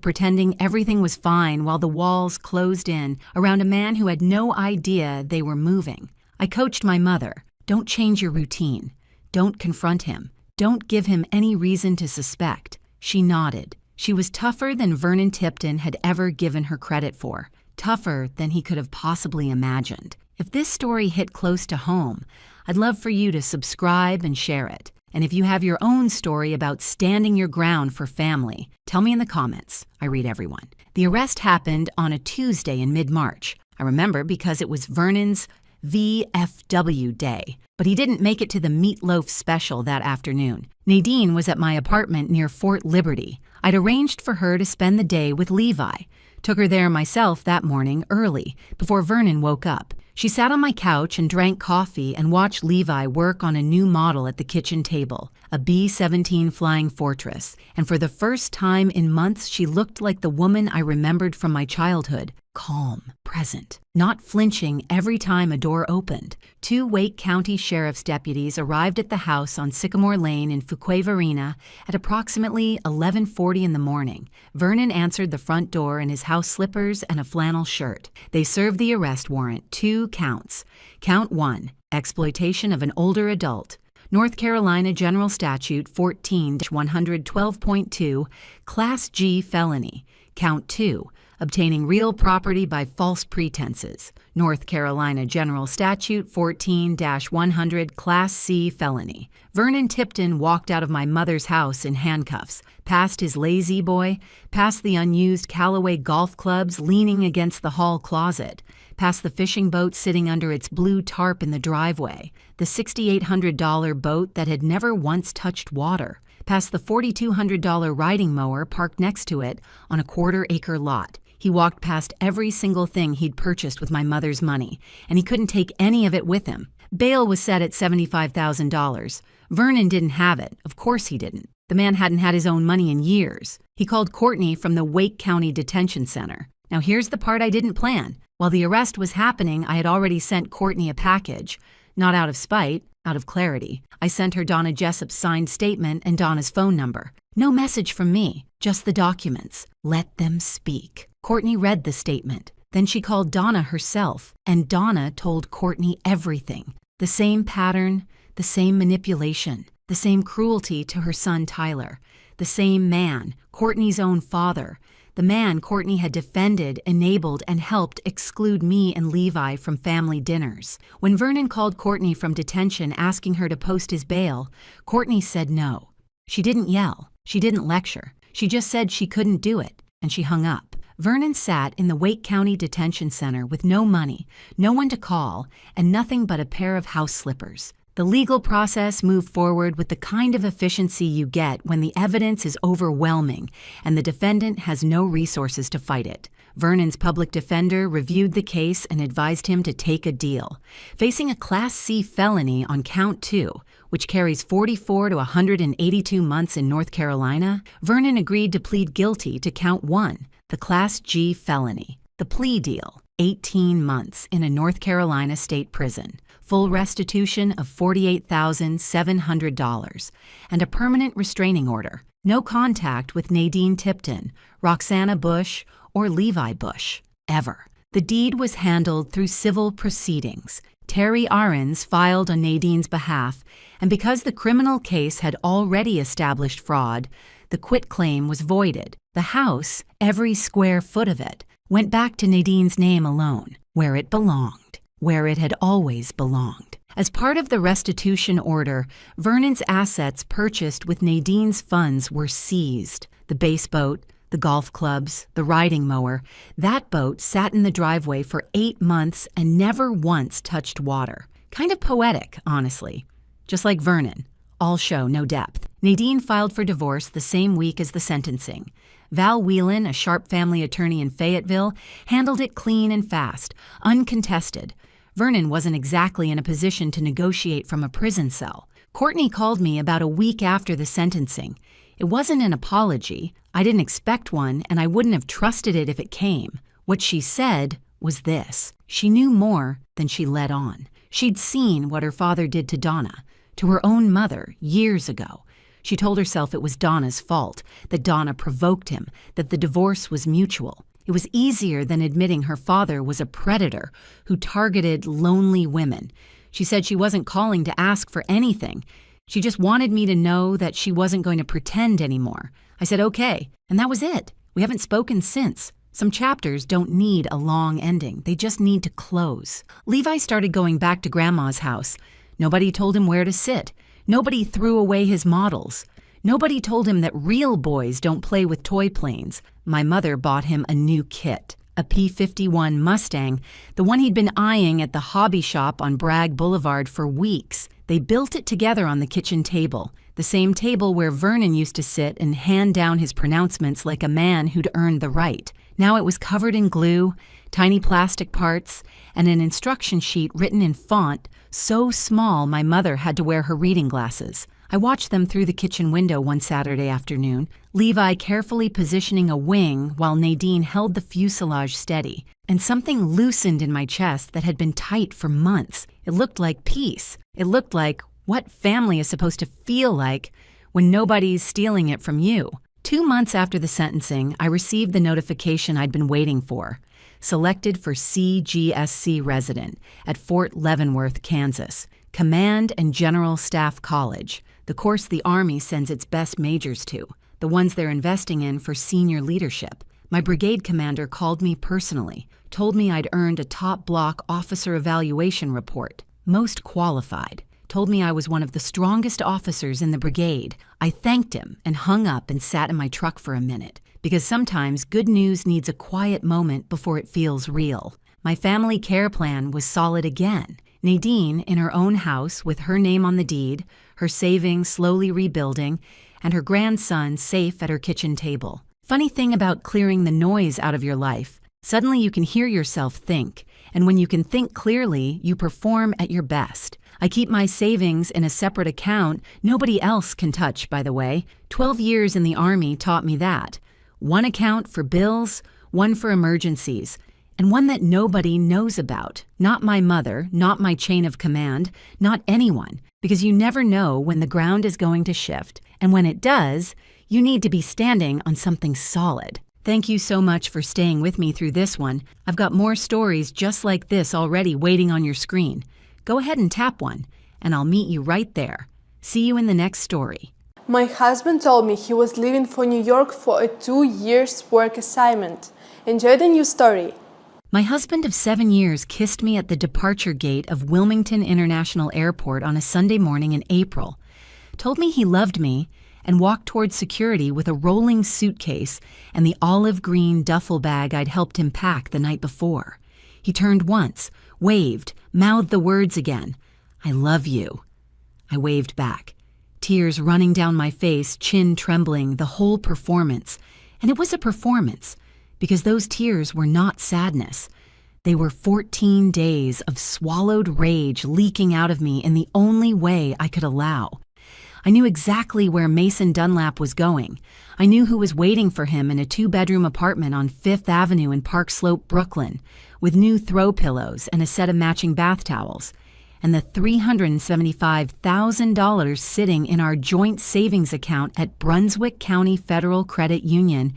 B: pretending everything was fine while the walls closed in around a man who had no idea they were moving. I coached my mother, don't change your routine. Don't confront him. Don't give him any reason to suspect. She nodded. She was tougher than Vernon Tipton had ever given her credit for, tougher than he could have possibly imagined. If this story hit close to home, I'd love for you to subscribe and share it. And if you have your own story about standing your ground for family, tell me in the comments. I read everyone. The arrest happened on a Tuesday in mid-March. I remember because it was Vernon's VFW day, but he didn't make it to the meatloaf special that afternoon. Nadine was at my apartment near Fort Liberty. I'd arranged for her to spend the day with Levi. Took her there myself that morning early, before Vernon woke up. She sat on my couch and drank coffee and watched Levi work on a new model at the kitchen table, a B-17 Flying Fortress, and for the first time in months she looked like the woman I remembered from my childhood, calm, present, not flinching every time a door opened. 2 Wake County Sheriff's deputies arrived at the house on Sycamore Lane in Fuquay-Varina at approximately 11:40 in the morning. Vernon answered the front door in his house slippers and a flannel shirt. They served the arrest warrant, 2 counts. Count 1, exploitation of an older adult. North Carolina General Statute 14-112.2, Class G felony. Count 2, obtaining real property by false pretenses. North Carolina General Statute 14-100, Class C felony. Vernon Tipton walked out of my mother's house in handcuffs, past his lazy boy, past the unused Callaway golf clubs leaning against the hall closet, past the fishing boat sitting under its blue tarp in the driveway, the $6,800 boat that had never once touched water, past the $4,200 riding mower parked next to it on a quarter-acre lot. He walked past every single thing he'd purchased with my mother's money, and he couldn't take any of it with him. Bail was set at $75,000. Vernon didn't have it. Of course he didn't. The man hadn't had his own money in years. He called Courtney from the Wake County Detention Center. Now here's the part I didn't plan. While the arrest was happening, I had already sent Courtney a package. Not out of spite, out of clarity. I sent her Donna Jessup's signed statement and Donna's phone number. No message from me, just the documents. Let them speak. Courtney read the statement. Then she called Donna herself, and Donna told Courtney everything. The same pattern, the same manipulation, the same cruelty to her son Tyler, the same man, Courtney's own father, the man Courtney had defended, enabled, and helped exclude me and Levi from family dinners. When Vernon called Courtney from detention asking her to post his bail, Courtney said no. She didn't yell. She didn't lecture. She just said she couldn't do it, and she hung up. Vernon sat in the Wake County Detention Center with no money, no one to call, and nothing but a pair of house slippers. The legal process moved forward with the kind of efficiency you get when the evidence is overwhelming and the defendant has no resources to fight it. Vernon's public defender reviewed the case and advised him to take a deal. Facing a Class C felony on Count 2, which carries 44 to 182 months in North Carolina, Vernon agreed to plead guilty to Count 1, the Class G felony. The plea deal, 18 months in a North Carolina state prison, full restitution of $48,700, and a permanent restraining order. No contact with Nadine Tipton, Roxana Bush, or Levi Bush, ever. The deed was handled through civil proceedings. Terry Ahrens filed on Nadine's behalf, and because the criminal case had already established fraud, the quitclaim was voided. The house, every square foot of it, went back to Nadine's name alone, where it belonged, where it had always belonged. As part of the restitution order, Vernon's assets purchased with Nadine's funds were seized. The base boat, the golf clubs, the riding mower. That boat sat in the driveway for 8 months and never once touched water. Kind of poetic, honestly. Just like Vernon. All show, no depth. Nadine filed for divorce the same week as the sentencing. Val Whelan, a sharp family attorney in Fayetteville, handled it clean and fast, uncontested. Vernon wasn't exactly in a position to negotiate from a prison cell. Courtney called me about a week after the sentencing. It wasn't an apology. I didn't expect one, and I wouldn't have trusted it if it came. What she said was this. She knew more than she let on. She'd seen what her father did to Donna, to her own mother, years ago. She told herself it was Donna's fault, that Donna provoked him, that the divorce was mutual. It was easier than admitting her father was a predator who targeted lonely women. She said she wasn't calling to ask for anything. She just wanted me to know that she wasn't going to pretend anymore. I said, okay, and that was it. We haven't spoken since. Some chapters don't need a long ending. They just need to close. Levi started going back to Grandma's house. Nobody told him where to sit. Nobody threw away his models. Nobody told him that real boys don't play with toy planes. My mother bought him a new kit, a P-51 Mustang, the one he'd been eyeing at the hobby shop on Bragg Boulevard for weeks. They built it together on the kitchen table, the same table where Vernon used to sit and hand down his pronouncements like a man who'd earned the right. Now it was covered in glue, tiny plastic parts, and an instruction sheet written in font so small my mother had to wear her reading glasses. I watched them through the kitchen window one Saturday afternoon, Levi carefully positioning a wing while Nadine held the fuselage steady, and something loosened in my chest that had been tight for months. It looked like peace. It looked like what family is supposed to feel like when nobody's stealing it from you. 2 months after the sentencing, I received the notification I'd been waiting for. Selected for CGSC resident at Fort Leavenworth, Kansas, Command and General Staff College, the course the Army sends its best majors to, the ones they're investing in for senior leadership. My brigade commander called me personally, told me I'd earned a top block officer evaluation report, most qualified, told me I was one of the strongest officers in the brigade. I thanked him and hung up and sat in my truck for a minute, because sometimes good news needs a quiet moment before it feels real. My family care plan was solid again. Nadine, in her own house with her name on the deed, her savings slowly rebuilding, and her grandson safe at her kitchen table. Funny thing about clearing the noise out of your life, suddenly you can hear yourself think, and when you can think clearly, you perform at your best. I keep my savings in a separate account nobody else can touch, by the way. 12 years in the Army taught me that. One account for bills, one for emergencies, and one that nobody knows about. Not my mother, not my chain of command, not anyone, because you never know when the ground is going to shift, and when it does, you need to be standing on something solid. Thank you so much for staying with me through this one. I've got more stories just like this already waiting on your screen. Go ahead and tap one, and I'll meet you right there. See you in the next story.
A: My husband told me he was leaving for New York for a 2 years work assignment. Enjoy the new story.
B: My husband of 7 years kissed me at the departure gate of Wilmington International Airport on a Sunday morning in April, told me he loved me, and walked towards security with a rolling suitcase and the olive green duffel bag I'd helped him pack the night before. He turned once, waved, mouthed the words again. I love you. I waved back, tears running down my face, chin trembling, the whole performance. And it was a performance, because those tears were not sadness. They were 14 days of swallowed rage leaking out of me in the only way I could allow. I knew exactly where Mason Dunlap was going. I knew who was waiting for him in a 2-bedroom apartment on 5th Avenue in Park Slope, Brooklyn, with new throw pillows and a set of matching bath towels, and the $375,000 sitting in our joint savings account at Brunswick County Federal Credit Union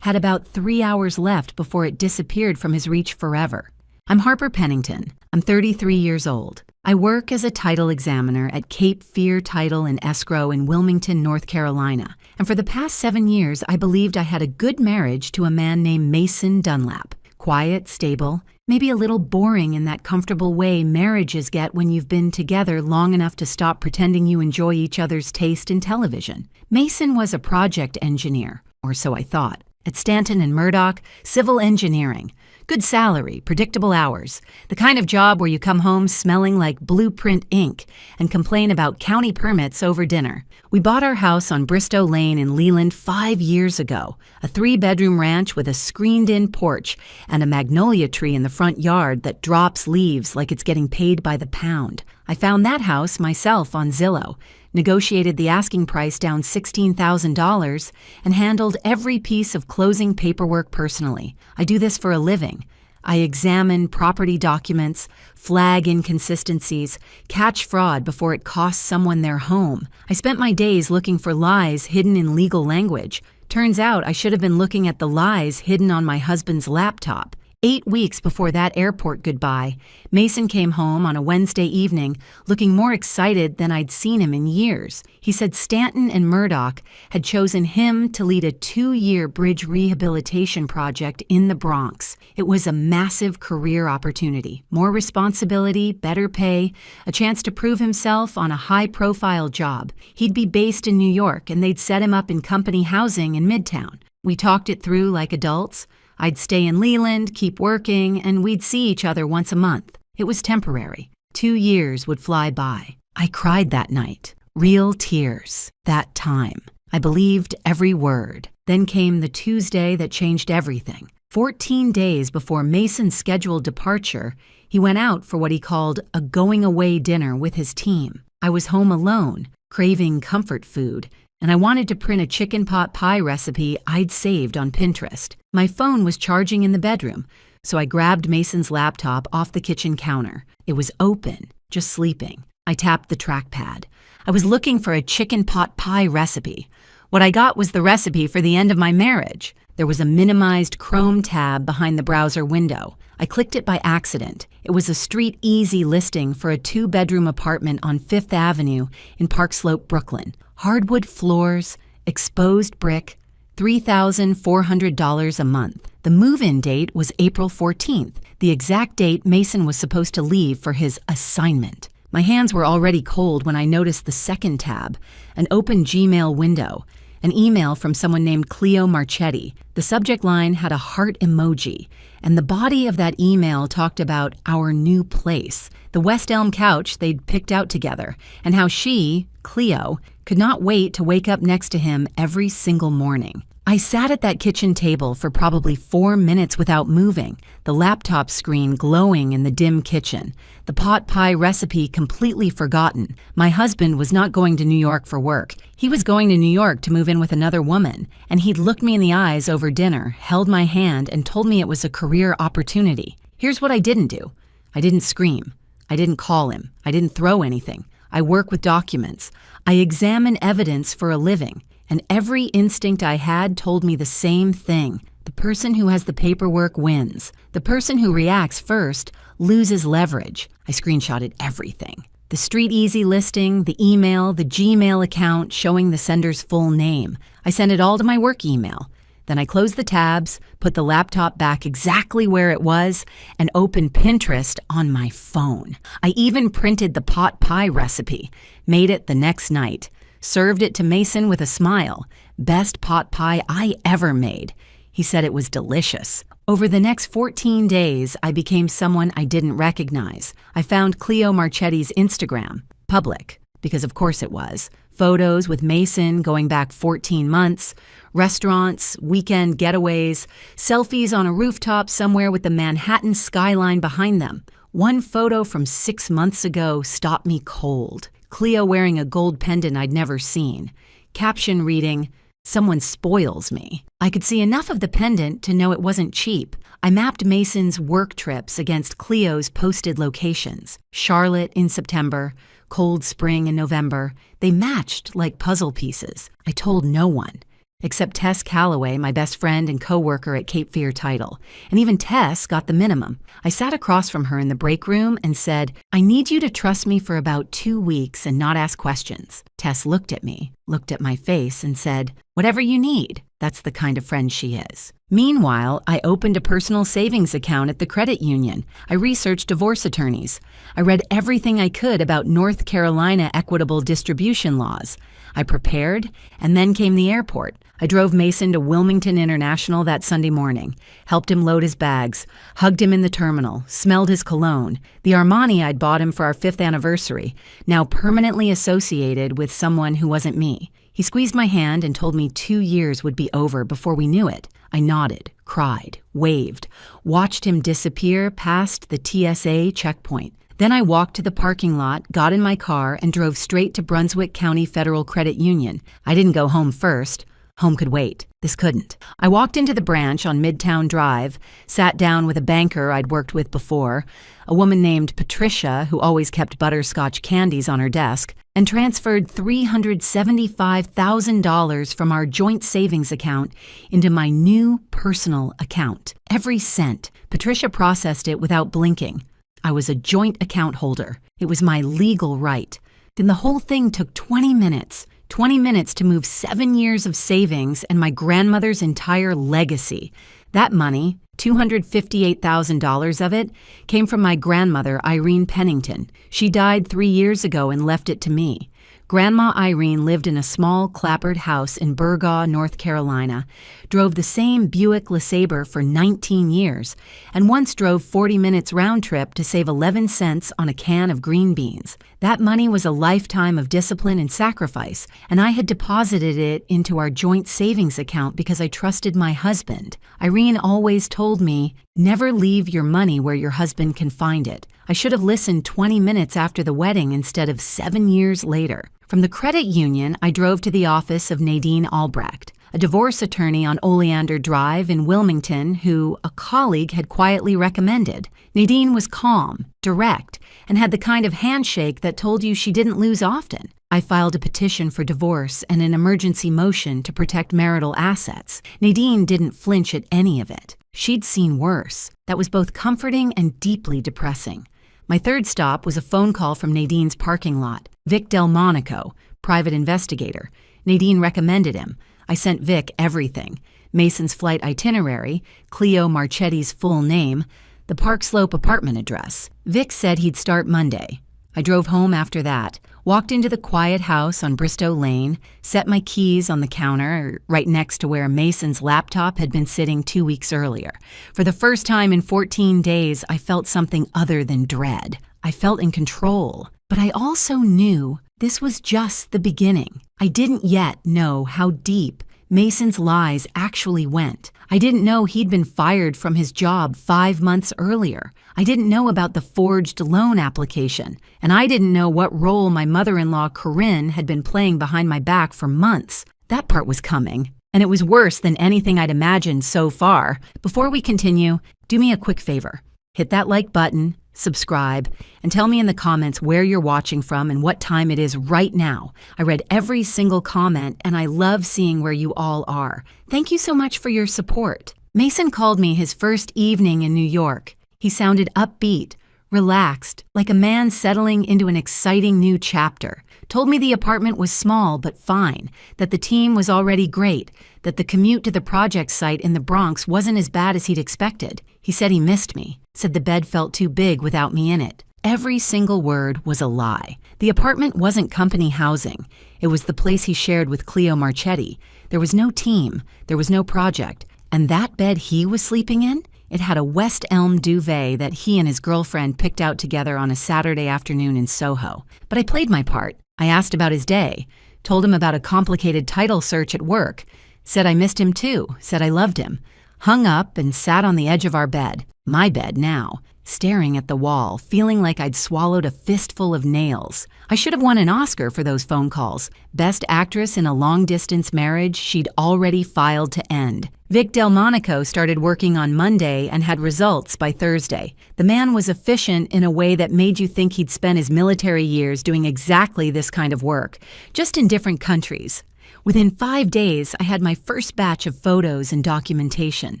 B: had about 3 hours left before it disappeared from his reach forever. I'm Harper Pennington. I'm 33 years old. I work as a title examiner at Cape Fear Title and Escrow in Wilmington, North Carolina, and for the past 7 years I believed I had a good marriage to a man named Mason Dunlap. Quiet, stable, maybe a little boring in that comfortable way marriages get when you've been together long enough to stop pretending you enjoy each other's taste in television. Mason was a project engineer, or so I thought, at Stanton and Murdoch, civil engineering. Good salary, predictable hours. The kind of job where you come home smelling like blueprint ink and complain about county permits over dinner. We bought our house on Bristow Lane in Leland 5 years ago, a 3-bedroom ranch with a screened-in porch and a magnolia tree in the front yard that drops leaves like it's getting paid by the pound. I found that house myself on Zillow, negotiated the asking price down $16,000, and handled every piece of closing paperwork personally. I do this for a living. I examine property documents, flag inconsistencies, catch fraud before it costs someone their home. I spent my days looking for lies hidden in legal language. Turns out I should have been looking at the lies hidden on my husband's laptop. 8 weeks before that airport goodbye, Mason came home on a Wednesday evening looking more excited than I'd seen him in years. He said Stanton and Murdoch had chosen him to lead a 2-year bridge rehabilitation project in the Bronx. It was a massive career opportunity, more responsibility, better pay, a chance to prove himself on a high-profile job. He'd be based in New York, and they'd set him up in company housing in Midtown. We talked it through like adults. I'd stay in Leland, keep working, and we'd see each other once a month. It was temporary. 2 years would fly by. I cried that night. Real tears. That time. I believed every word. Then came the Tuesday that changed everything. 14 days before Mason's scheduled departure, he went out for what he called a going-away dinner with his team. I was home alone, craving comfort food, and I wanted to print a chicken pot pie recipe I'd saved on Pinterest. My phone was charging in the bedroom, so I grabbed Mason's laptop off the kitchen counter. It was open, just sleeping. I tapped the trackpad. I was looking for a chicken pot pie recipe. What I got was the recipe for the end of my marriage. There was a minimized Chrome tab behind the browser window. I clicked it by accident. It was a street easy listing for a 2-bedroom apartment on 5th Avenue in Park Slope, Brooklyn. Hardwood floors, exposed brick, $3,400 a month. The move-in date was April 14th, the exact date Mason was supposed to leave for his assignment. My hands were already cold when I noticed the second tab, an open Gmail window, an email from someone named Cleo Marchetti. The subject line had a heart emoji, and the body of that email talked about our new place, the West Elm couch they'd picked out together, and how she, Cleo, could not wait to wake up next to him every single morning. I sat at that kitchen table for probably 4 minutes without moving, the laptop screen glowing in the dim kitchen, the pot pie recipe completely forgotten. My husband was not going to New York for work. He was going to New York to move in with another woman, and he'd looked me in the eyes over dinner, held my hand, and told me it was a career opportunity. Here's what I didn't do. I didn't scream. I didn't call him. I didn't throw anything. I work with documents. I examine evidence for a living. And every instinct I had told me the same thing. The person who has the paperwork wins. The person who reacts first loses leverage. I screenshotted everything. The Street Easy listing, the email, the Gmail account showing the sender's full name. I sent it all to my work email. Then I closed the tabs, put the laptop back exactly where it was, and opened Pinterest on my phone. I even printed the pot pie recipe, made it the next night. Served it to Mason with a smile. Best pot pie I ever made. He said it was delicious. Over the next 14 days, I became someone I didn't recognize. I found Cleo Marchetti's Instagram, public, because of course it was. Photos with Mason going back 14 months, restaurants, weekend getaways, selfies on a rooftop somewhere with the Manhattan skyline behind them. One photo from 6 months ago stopped me cold. Cleo wearing a gold pendant I'd never seen. Caption reading, "Someone spoils me." I could see enough of the pendant to know it wasn't cheap. I mapped Mason's work trips against Cleo's posted locations. Charlotte in September, Cold Spring in November. They matched like puzzle pieces. I told no one, except Tess Calloway, my best friend and co-worker at Cape Fear Title. And even Tess got the minimum. I sat across from her in the break room and said, "I need you to trust me for about 2 weeks and not ask questions." Tess looked at me, looked at my face, and said, "Whatever you need." That's the kind of friend she is. Meanwhile, I opened a personal savings account at the credit union. I researched divorce attorneys. I read everything I could about North Carolina equitable distribution laws. I prepared, and then came the airport. I drove Mason to Wilmington International that Sunday morning, helped him load his bags, hugged him in the terminal, smelled his cologne, the Armani I'd bought him for our 5th anniversary, now permanently associated with someone who wasn't me. He squeezed my hand and told me 2 years would be over before we knew it. I nodded, cried, waved, watched him disappear past the TSA checkpoint. Then I walked to the parking lot, got in my car, and drove straight to Brunswick County Federal Credit Union. I didn't go home first. Home could wait. This couldn't. I walked into the branch on Midtown Drive, sat down with a banker I'd worked with before, a woman named Patricia who always kept butterscotch candies on her desk, and transferred $375,000 from our joint savings account into my new personal account. Every cent. Patricia processed it without blinking. I was a joint account holder. It was my legal right. Then the whole thing took 20 minutes. 20 minutes to move 7 years of savings and my grandmother's entire legacy. That money, $258,000 of it, came from my grandmother, Irene Pennington. She died 3 years ago and left it to me. Grandma Irene lived in a small clapboard house in Burgaw, North Carolina, drove the same Buick LeSabre for 19 years, and once drove 40 minutes round trip to save 11 cents on a can of green beans. That money was a lifetime of discipline and sacrifice, and I had deposited it into our joint savings account because I trusted my husband. Irene always told me, never leave your money where your husband can find it. I should have listened 20 minutes after the wedding instead of 7 years later. From the credit union, I drove to the office of Nadine Albrecht, a divorce attorney on Oleander Drive in Wilmington who a colleague had quietly recommended. Nadine was calm, direct, and had the kind of handshake that told you she didn't lose often. I filed a petition for divorce and an emergency motion to protect marital assets. Nadine didn't flinch at any of it. She'd seen worse. That was both comforting and deeply depressing. My third stop was a phone call from Nadine's parking lot. Vic Delmonico, private investigator. Nadine recommended him. I sent Vic everything. Mason's flight itinerary, Cleo Marchetti's full name, the Park Slope apartment address. Vic said he'd start Monday. I drove home after that, walked into the quiet house on Bristow Lane, set my keys on the counter right next to where Mason's laptop had been sitting 2 weeks earlier. For the first time in 14 days, I felt something other than dread. I felt in control. But I also knew this was just the beginning. I didn't yet know how deep Mason's lies actually went. I didn't know he'd been fired from his job 5 months earlier. I didn't know about the forged loan application. And I didn't know what role my mother-in-law, Corinne, had been playing behind my back for months. That part was coming. And it was worse than anything I'd imagined so far. Before we continue, do me a quick favor. Hit that like button, subscribe, and tell me in the comments where you're watching from and what time it is right now. I read every single comment, and I love seeing where you all are. Thank you so much for your support. Mason called me his first evening in New York. He sounded upbeat, relaxed, like a man settling into an exciting new chapter. Told me the apartment was small but fine, that the team was already great, that the commute to the project site in the Bronx wasn't as bad as he'd expected. He said he missed me, said the bed felt too big without me in it. Every single word was a lie. The apartment wasn't company housing. It was the place he shared with Cleo Marchetti. There was no team, there was no project, and that bed he was sleeping in? It had a West Elm duvet that he and his girlfriend picked out together on a Saturday afternoon in Soho. But I played my part. I asked about his day, told him about a complicated title search at work, said I missed him too, said I loved him, hung up and sat on the edge of our bed, my bed now, staring at the wall, feeling like I'd swallowed a fistful of nails. I should have won an Oscar for those phone calls. Best actress in a long-distance marriage she'd already filed to end. Vic Delmonico started working on Monday and had results by Thursday. The man was efficient in a way that made you think he'd spent his military years doing exactly this kind of work, just in different countries. Within 5 days, I had my first batch of photos and documentation.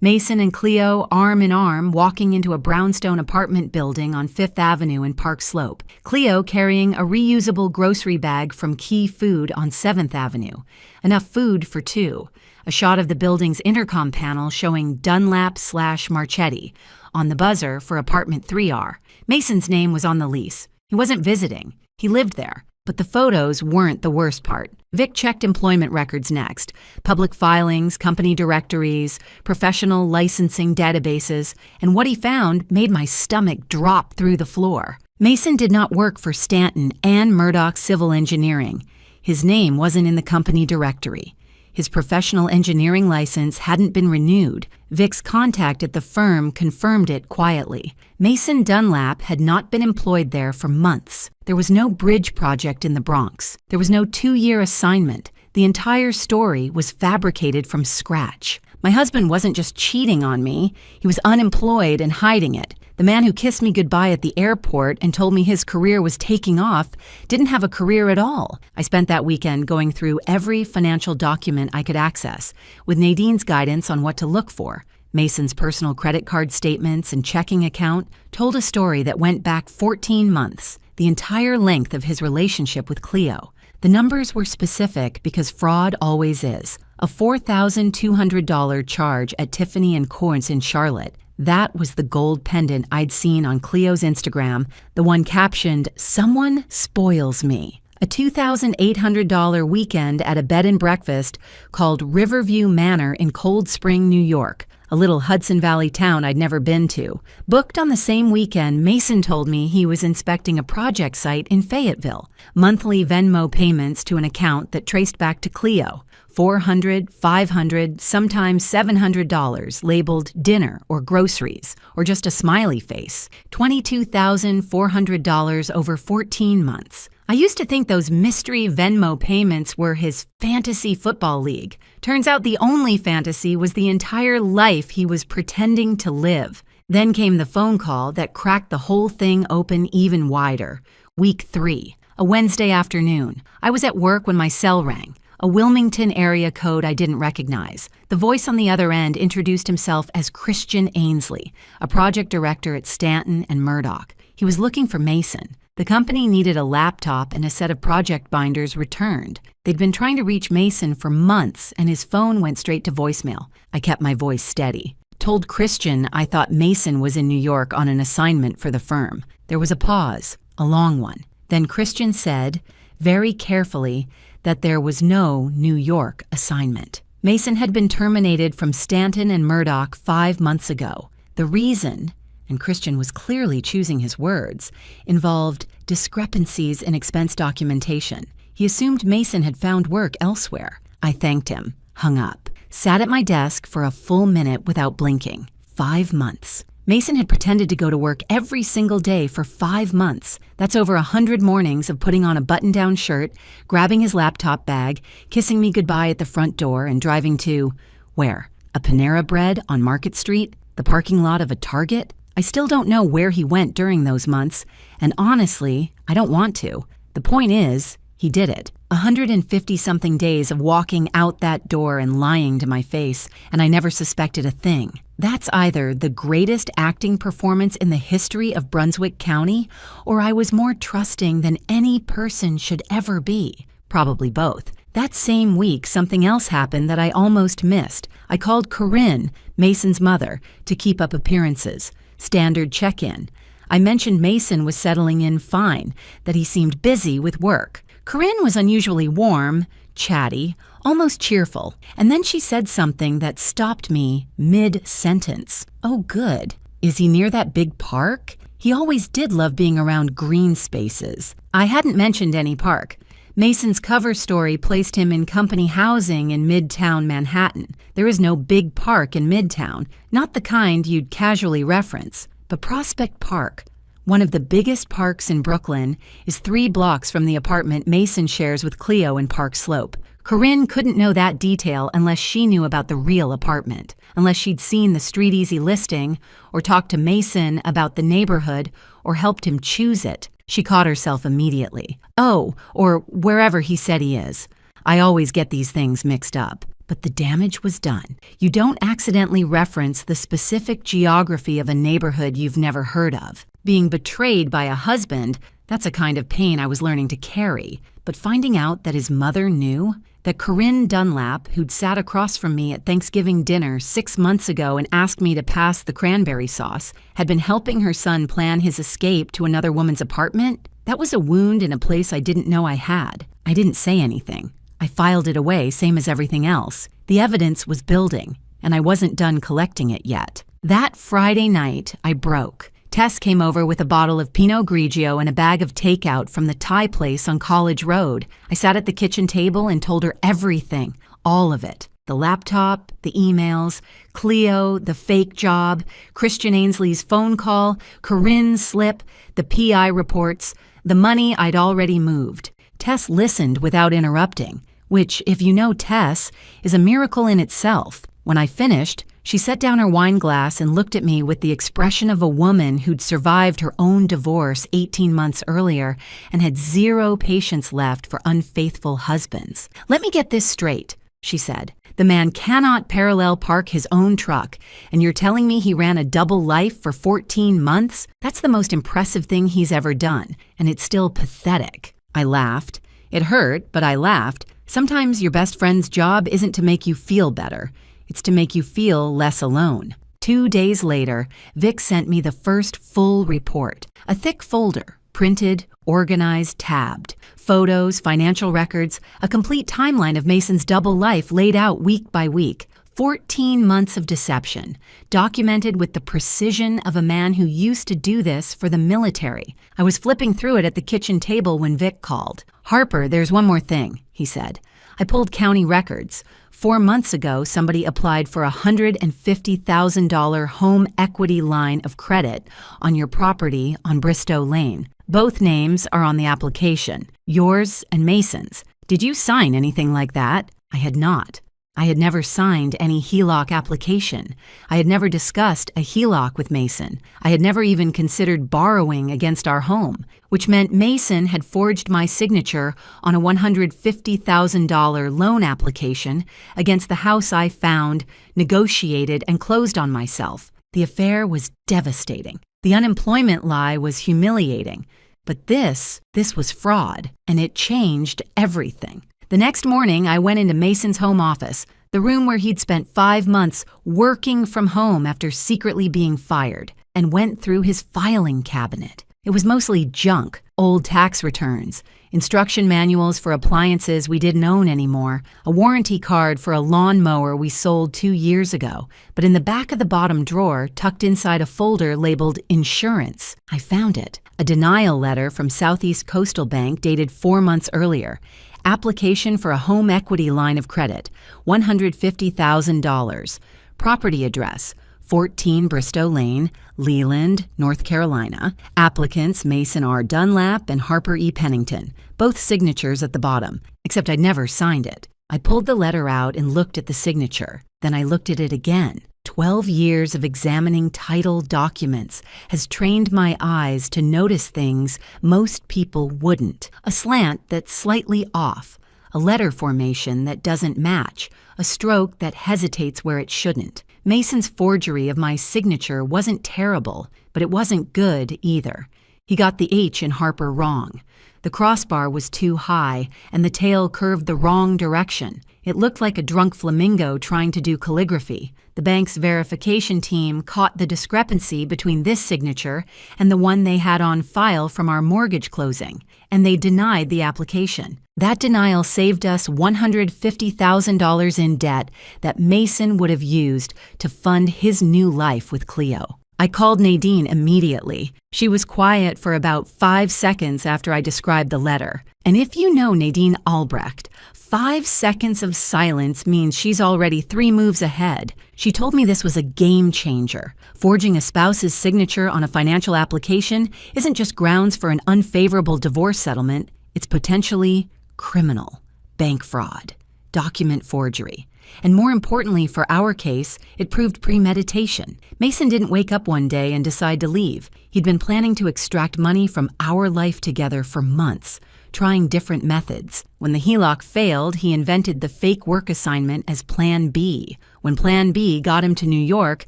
B: Mason and Cleo, arm in arm, walking into a brownstone apartment building on 5th Avenue in Park Slope. Cleo carrying a reusable grocery bag from Key Food on 7th Avenue. Enough food for two. A shot of the building's intercom panel showing Dunlap/Marchetti on the buzzer for apartment 3R. Mason's name was on the lease. He wasn't visiting. He lived there. But the photos weren't the worst part. Vic checked employment records next. Public filings, company directories, professional licensing databases, and what he found made my stomach drop through the floor. Mason did not work for Stanton and Murdoch Civil Engineering. His name wasn't in the company directory. His professional engineering license hadn't been renewed. Vic's contact at the firm confirmed it quietly. Mason Dunlap had not been employed there for months. There was no bridge project in the Bronx. There was no 2-year assignment. The entire story was fabricated from scratch. My husband wasn't just cheating on me. He was unemployed and hiding it. The man who kissed me goodbye at the airport and told me his career was taking off didn't have a career at all. I spent that weekend going through every financial document I could access, with Nadine's guidance on what to look for. Mason's personal credit card statements and checking account told a story that went back 14 months, the entire length of his relationship with Cleo. The numbers were specific because fraud always is. A $4,200 charge at Tiffany & Co's in Charlotte. That was the gold pendant I'd seen on Cleo's Instagram, the one captioned, "Someone spoils me." A $2,800 weekend at a bed and breakfast called Riverview Manor in Cold Spring, New York, a little Hudson Valley town I'd never been to. Booked on the same weekend, Mason told me he was inspecting a project site in Fayetteville. Monthly Venmo payments to an account that traced back to Cleo. $400, $500, sometimes $700 labeled dinner or groceries, or just a smiley face. $22,400 over 14 months. I used to think those mystery Venmo payments were his fantasy football league. Turns out the only fantasy was the entire life he was pretending to live. Then came the phone call that cracked the whole thing open even wider. Week 3, a Wednesday afternoon. I was at work when my cell rang. A Wilmington area code I didn't recognize. The voice on the other end introduced himself as Christian Ainsley, a project director at Stanton and Murdoch. He was looking for Mason. The company needed a laptop and a set of project binders returned. They'd been trying to reach Mason for months, and his phone went straight to voicemail. I kept my voice steady. Told Christian I thought Mason was in New York on an assignment for the firm. There was a pause, a long one. Then Christian said, very carefully, that there was no New York assignment. Mason had been terminated from Stanton and Murdoch 5 months ago. The reason, and Christian was clearly choosing his words, involved discrepancies in expense documentation. He assumed Mason had found work elsewhere. I thanked him, hung up, sat at my desk for a full minute without blinking. 5 months. Mason had pretended to go to work every single day for 5 months. That's over 100 mornings of putting on a button-down shirt, grabbing his laptop bag, kissing me goodbye at the front door, and driving to, where? A Panera Bread on Market Street? The parking lot of a Target? I still don't know where he went during those months, and honestly, I don't want to. The point is, he did it. 150-something days of walking out that door and lying to my face, and I never suspected a thing. That's either the greatest acting performance in the history of Brunswick County, or I was more trusting than any person should ever be. Probably both. That same week, something else happened that I almost missed. I called Corinne, Mason's mother, to keep up appearances. Standard check-in. I mentioned Mason was settling in fine, that he seemed busy with work. Corinne was unusually warm, chatty, almost cheerful, and then she said something that stopped me mid-sentence. Oh, good. Is he near that big park? He always did love being around green spaces. I hadn't mentioned any park. Mason's cover story placed him in company housing in Midtown Manhattan. There is no big park in Midtown, not the kind you'd casually reference, but Prospect Park. One of the biggest parks in Brooklyn is 3 blocks from the apartment Mason shares with Cleo in Park Slope. Corinne couldn't know that detail unless she knew about the real apartment, unless she'd seen the Street Easy listing, or talked to Mason about the neighborhood, or helped him choose it. She caught herself immediately. Oh, or wherever he said he is. I always get these things mixed up. But the damage was done. You don't accidentally reference the specific geography of a neighborhood you've never heard of. Being betrayed by a husband, that's a kind of pain I was learning to carry. But finding out that his mother knew, that Corinne Dunlap, who'd sat across from me at Thanksgiving dinner 6 months ago and asked me to pass the cranberry sauce, had been helping her son plan his escape to another woman's apartment? That was a wound in a place I didn't know I had. I didn't say anything. I filed it away, same as everything else. The evidence was building, and I wasn't done collecting it yet. That Friday night, I broke. Tess came over with a bottle of Pinot Grigio and a bag of takeout from the Thai place on College Road. I sat at the kitchen table and told her everything, all of it. The laptop, the emails, Cleo, the fake job, Christian Ainsley's phone call, Corinne's slip, the PI reports, the money I'd already moved. Tess listened without interrupting, which, if you know Tess, is a miracle in itself. When I finished, she set down her wine glass and looked at me with the expression of a woman who'd survived her own divorce 18 months earlier and had zero patience left for unfaithful husbands. "Let me get this straight," she said. "The man cannot parallel park his own truck, and you're telling me he ran a double life for 14 months? That's the most impressive thing he's ever done, and it's still pathetic." I laughed. It hurt, but I laughed. Sometimes your best friend's job isn't to make you feel better. It's to make you feel less alone. 2 days later, Vic sent me the first full report, a thick folder, printed, organized, tabbed. Photos, financial records, a complete timeline of Mason's double life laid out week by week. 14 months of deception, documented with the precision of a man who used to do this for the military. I was flipping through it at the kitchen table when Vic called. "Harper, there's one more thing," he said. I pulled county records. 4 months ago, somebody applied for a $150,000 home equity line of credit on your property on Bristow Lane. Both names are on the application, yours and Mason's. Did you sign anything like that? I had not. I had never signed any HELOC application. I had never discussed a HELOC with Mason. I had never even considered borrowing against our home, which meant Mason had forged my signature on a $150,000 loan application against the house I found, negotiated, and closed on myself. The affair was devastating. The unemployment lie was humiliating. But this was fraud, and it changed everything. The next morning, I went into Mason's home office, the room where he'd spent 5 months working from home after secretly being fired, and went through his filing cabinet. It was mostly junk, old tax returns, instruction manuals for appliances we didn't own anymore, a warranty card for a lawnmower we sold 2 years ago. But in the back of the bottom drawer, tucked inside a folder labeled Insurance, I found it. A denial letter from Southeast Coastal Bank dated 4 months earlier. Application for a home equity line of credit, $150,000. Property address, 14 Bristow Lane, Leland, North Carolina. Applicants Mason R. Dunlap and Harper E. Pennington. Both signatures at the bottom, except I'd never signed it. I pulled the letter out and looked at the signature. Then I looked at it again. 12 years of examining title documents has trained my eyes to notice things most people wouldn't. A slant that's slightly off, a letter formation that doesn't match, a stroke that hesitates where it shouldn't. Mason's forgery of my signature wasn't terrible, but it wasn't good either. He got the H in Harper wrong. The crossbar was too high, and the tail curved the wrong direction. It looked like a drunk flamingo trying to do calligraphy. The bank's verification team caught the discrepancy between this signature and the one they had on file from our mortgage closing, and they denied the application. That denial saved us $150,000 in debt that Mason would have used to fund his new life with Cleo. I called Nadine immediately. She was quiet for about 5 seconds after I described the letter. And if you know Nadine Albrecht, 5 seconds of silence means she's already 3 moves ahead. She told me this was a game changer. Forging a spouse's signature on a financial application isn't just grounds for an unfavorable divorce settlement, it's potentially criminal, bank fraud, document forgery. And more importantly for our case, it proved premeditation. Mason didn't wake up one day and decide to leave. He'd been planning to extract money from our life together for months, trying different methods. When the HELOC failed, he invented the fake work assignment as Plan B. When Plan B got him to New York,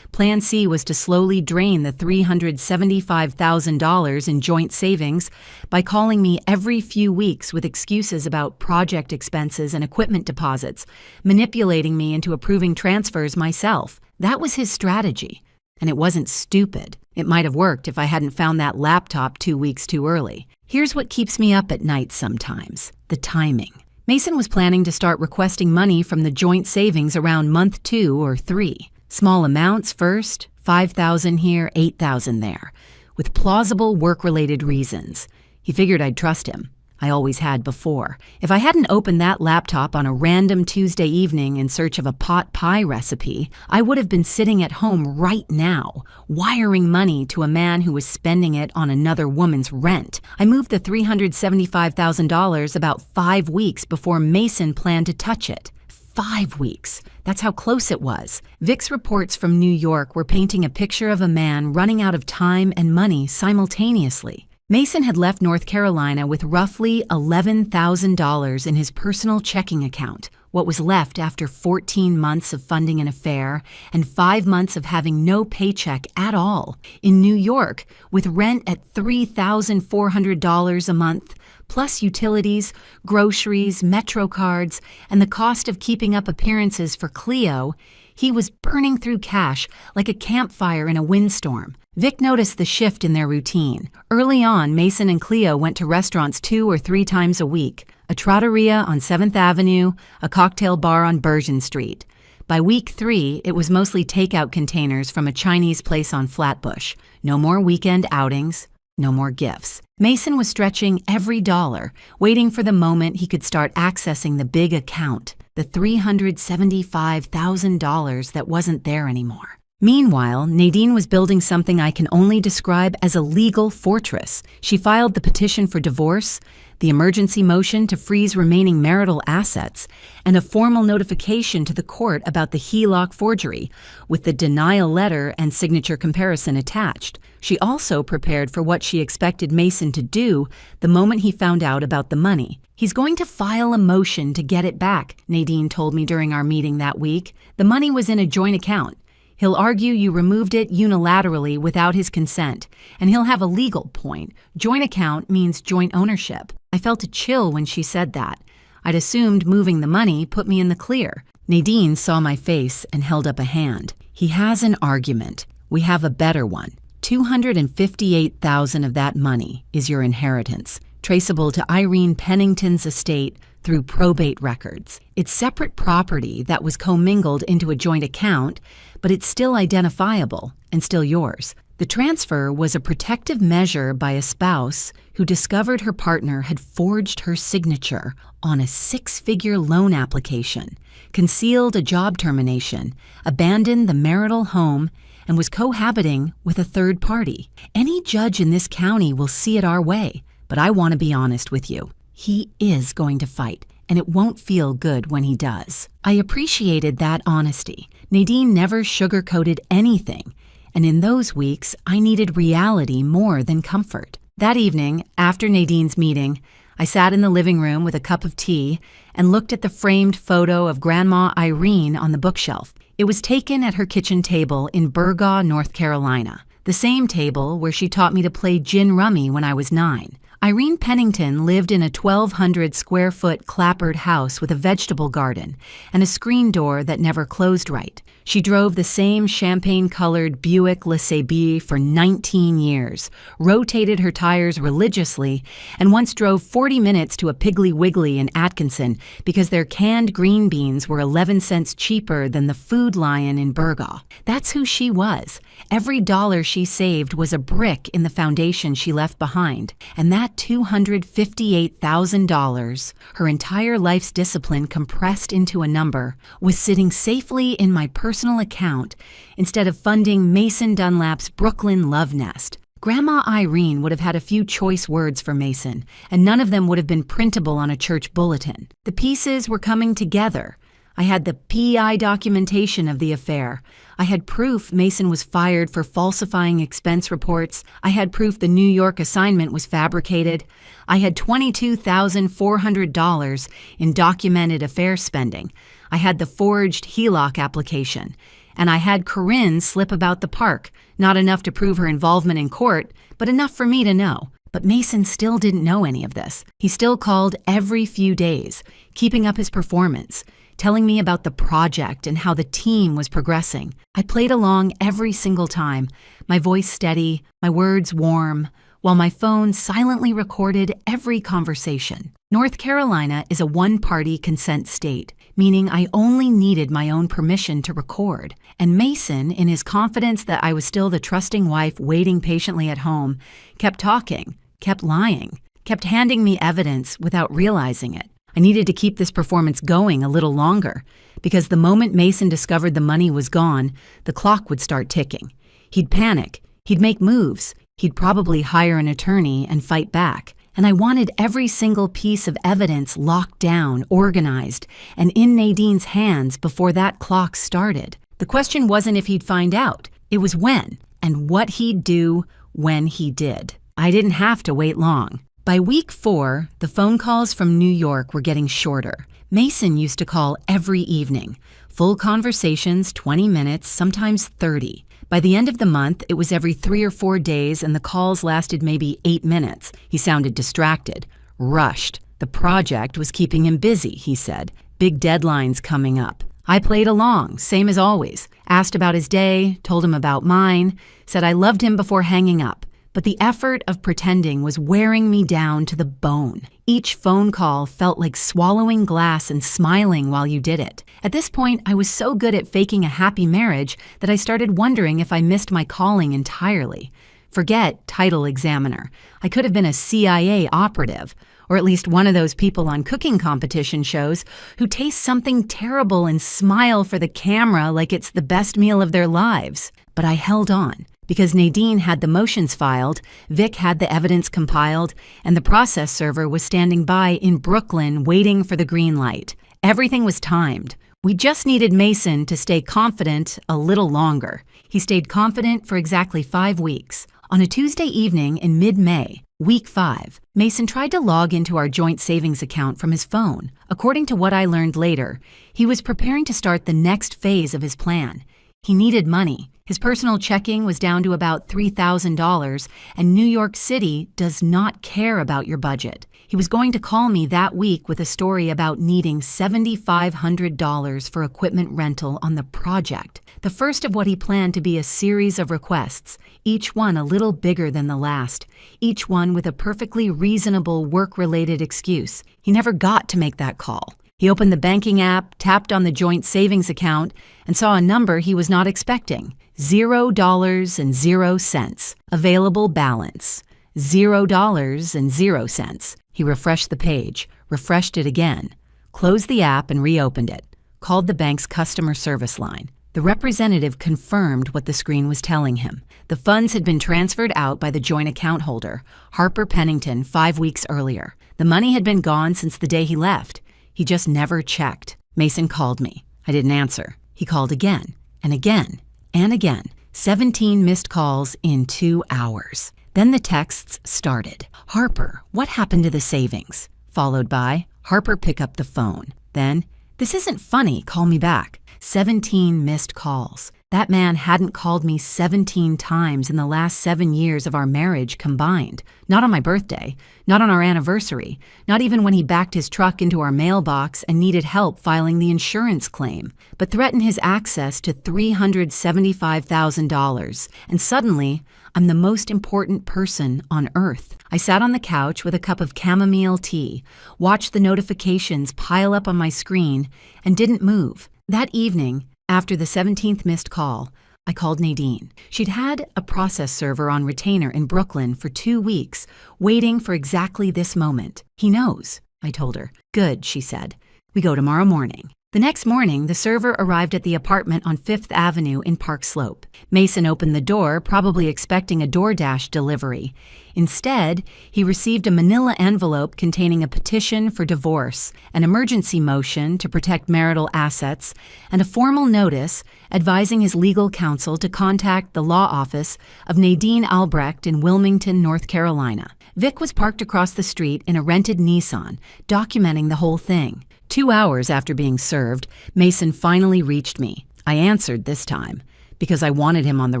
B: Plan C was to slowly drain the $375,000 in joint savings by calling me every few weeks with excuses about project expenses and equipment deposits, manipulating me into approving transfers myself. That was his strategy. And it wasn't stupid. It might have worked if I hadn't found that laptop 2 weeks too early. Here's what keeps me up at night sometimes: the timing. Mason was planning to start requesting money from the joint savings around month 2 or 3. Small amounts first, $5,000 here, $8,000 there, with plausible work-related reasons. He figured I'd trust him. I always had before. If I hadn't opened that laptop on a random Tuesday evening in search of a pot pie recipe, I would have been sitting at home right now, wiring money to a man who was spending it on another woman's rent. I moved the $375,000 about 5 weeks before Mason planned to touch it. 5 weeks. That's how close it was. VIX reports from New York were painting a picture of a man running out of time and money simultaneously. Mason had left North Carolina with roughly $11,000 in his personal checking account, what was left after 14 months of funding an affair and 5 months of having no paycheck at all. In New York, with rent at $3,400 a month, plus utilities, groceries, Metro cards, and the cost of keeping up appearances for Cleo, he was burning through cash like a campfire in a windstorm. Vic noticed the shift in their routine. Early on, Mason and Cleo went to restaurants 2 or 3 times a week, a trattoria on 7th Avenue, a cocktail bar on Bergen Street. By week 3, it was mostly takeout containers from a Chinese place on Flatbush. No more weekend outings, no more gifts. Mason was stretching every dollar, waiting for the moment he could start accessing the big account, the $375,000 that wasn't there anymore. Meanwhile, Nadine was building something I can only describe as a legal fortress. She filed the petition for divorce, the emergency motion to freeze remaining marital assets, and a formal notification to the court about the HELOC forgery, with the denial letter and signature comparison attached. She also prepared for what she expected Mason to do the moment he found out about the money. He's going to file a motion to get it back, Nadine told me during our meeting that week. The money was in a joint account. He'll argue you removed it unilaterally without his consent, and he'll have a legal point. Joint account means joint ownership. I felt a chill when she said that. I'd assumed moving the money put me in the clear. Nadine saw my face and held up a hand. He has an argument. We have a better one. $258,000 of that money is your inheritance, traceable to Irene Pennington's estate through probate records. It's separate property that was commingled into a joint account, but it's still identifiable and still yours. The transfer was a protective measure by a spouse who discovered her partner had forged her signature on a 6-figure loan application, concealed a job termination, abandoned the marital home, and was cohabiting with a third party. Any judge in this county will see it our way, but I want to be honest with you. He is going to fight, and it won't feel good when he does. I appreciated that honesty. Nadine never sugarcoated anything, and in those weeks, I needed reality more than comfort. That evening, after Nadine's meeting, I sat in the living room with a cup of tea and looked at the framed photo of Grandma Irene on the bookshelf. It was taken at her kitchen table in Burgaw, North Carolina, the same table where she taught me to play gin rummy when I was 9. Irene Pennington lived in a 1,200-square-foot clapboard house with a vegetable garden and a screen door that never closed right. She drove the same champagne-colored Buick LeSabre for 19 years, rotated her tires religiously, and once drove 40 minutes to a Piggly Wiggly in Atkinson because their canned green beans were 11 cents cheaper than the Food Lion in Burgaw. That's who she was. Every dollar she saved was a brick in the foundation she left behind, and that $258,000, her entire life's discipline compressed into a number, was sitting safely in my personal account instead of funding Mason Dunlap's Brooklyn love nest. Grandma Irene would have had a few choice words for Mason, and none of them would have been printable on a church bulletin. The pieces were coming together. I had the PI documentation of the affair. I had proof Mason was fired for falsifying expense reports. I had proof the New York assignment was fabricated. I had $22,400 in documented affair spending. I had the forged HELOC application. And I had Corinne slip about the park, not enough to prove her involvement in court, but enough for me to know. But Mason still didn't know any of this. He still called every few days, keeping up his performance, telling me about the project and how the team was progressing. I played along every single time, my voice steady, my words warm, while my phone silently recorded every conversation. North Carolina is a one-party consent state, meaning I only needed my own permission to record. And Mason, in his confidence that I was still the trusting wife waiting patiently at home, kept talking, kept lying, kept handing me evidence without realizing it. I needed to keep this performance going a little longer, because the moment Mason discovered the money was gone, the clock would start ticking. He'd panic, he'd make moves, he'd probably hire an attorney and fight back. And I wanted every single piece of evidence locked down, organized, and in Nadine's hands before that clock started. The question wasn't if he'd find out, it was when, and what he'd do when he did. I didn't have to wait long. By week 4, the phone calls from New York were getting shorter. Mason used to call every evening. Full conversations, 20 minutes, sometimes 30. By the end of the month, it was every 3 or 4 days, and the calls lasted maybe 8 minutes. He sounded distracted, rushed. The project was keeping him busy, he said. Big deadlines coming up. I played along, same as always. Asked about his day, told him about mine, said I loved him before hanging up. But the effort of pretending was wearing me down to the bone. Each phone call felt like swallowing glass and smiling while you did it. At this point, I was so good at faking a happy marriage that I started wondering if I missed my calling entirely. Forget title examiner. I could have been a CIA operative, or at least one of those people on cooking competition shows who taste something terrible and smile for the camera like it's the best meal of their lives. But I held on. Because Nadine had the motions filed, Vic had the evidence compiled, and the process server was standing by in Brooklyn waiting for the green light. Everything was timed. We just needed Mason to stay confident a little longer. He stayed confident for exactly 5 weeks. On a Tuesday evening in mid-May, week 5, Mason tried to log into our joint savings account from his phone. According to what I learned later, he was preparing to start the next phase of his plan. He needed money. His personal checking was down to about $3,000, and New York City does not care about your budget. He was going to call me that week with a story about needing $7,500 for equipment rental on the project, the first of what he planned to be a series of requests, each one a little bigger than the last, each one with a perfectly reasonable work-related excuse. He never got to make that call. He opened the banking app, tapped on the joint savings account, and saw a number he was not expecting. $0.00. Available balance. $0.00. He refreshed the page, refreshed it again, closed the app and reopened it, called the bank's customer service line. The representative confirmed what the screen was telling him. The funds had been transferred out by the joint account holder, Harper Pennington, 5 weeks earlier. The money had been gone since the day he left. He just never checked. Mason called me. I didn't answer. He called again, and again, and again. 17 missed calls in 2 hours. Then the texts started. Harper, what happened to the savings? Followed by, Harper, pick up the phone. Then, this isn't funny, call me back. 17 missed calls. That man hadn't called me 17 times in the last 7 years of our marriage combined. Not on my birthday, not on our anniversary, not even when he backed his truck into our mailbox and needed help filing the insurance claim, but threatened his access to $375,000. And suddenly, I'm the most important person on earth. I sat on the couch with a cup of chamomile tea, watched the notifications pile up on my screen, and didn't move. That evening, after the 17th missed call, I called Nadine. She'd had a process server on retainer in Brooklyn for 2 weeks, waiting for exactly this moment. He knows, I told her. Good, she said. We go tomorrow morning. The next morning, the server arrived at the apartment on 5th Avenue in Park Slope. Mason opened the door, probably expecting a DoorDash delivery. Instead, he received a manila envelope containing a petition for divorce, an emergency motion to protect marital assets, and a formal notice advising his legal counsel to contact the law office of Nadine Albrecht in Wilmington, North Carolina. Vic was parked across the street in a rented Nissan, documenting the whole thing. 2 hours after being served, Mason finally reached me. I answered this time, because I wanted him on the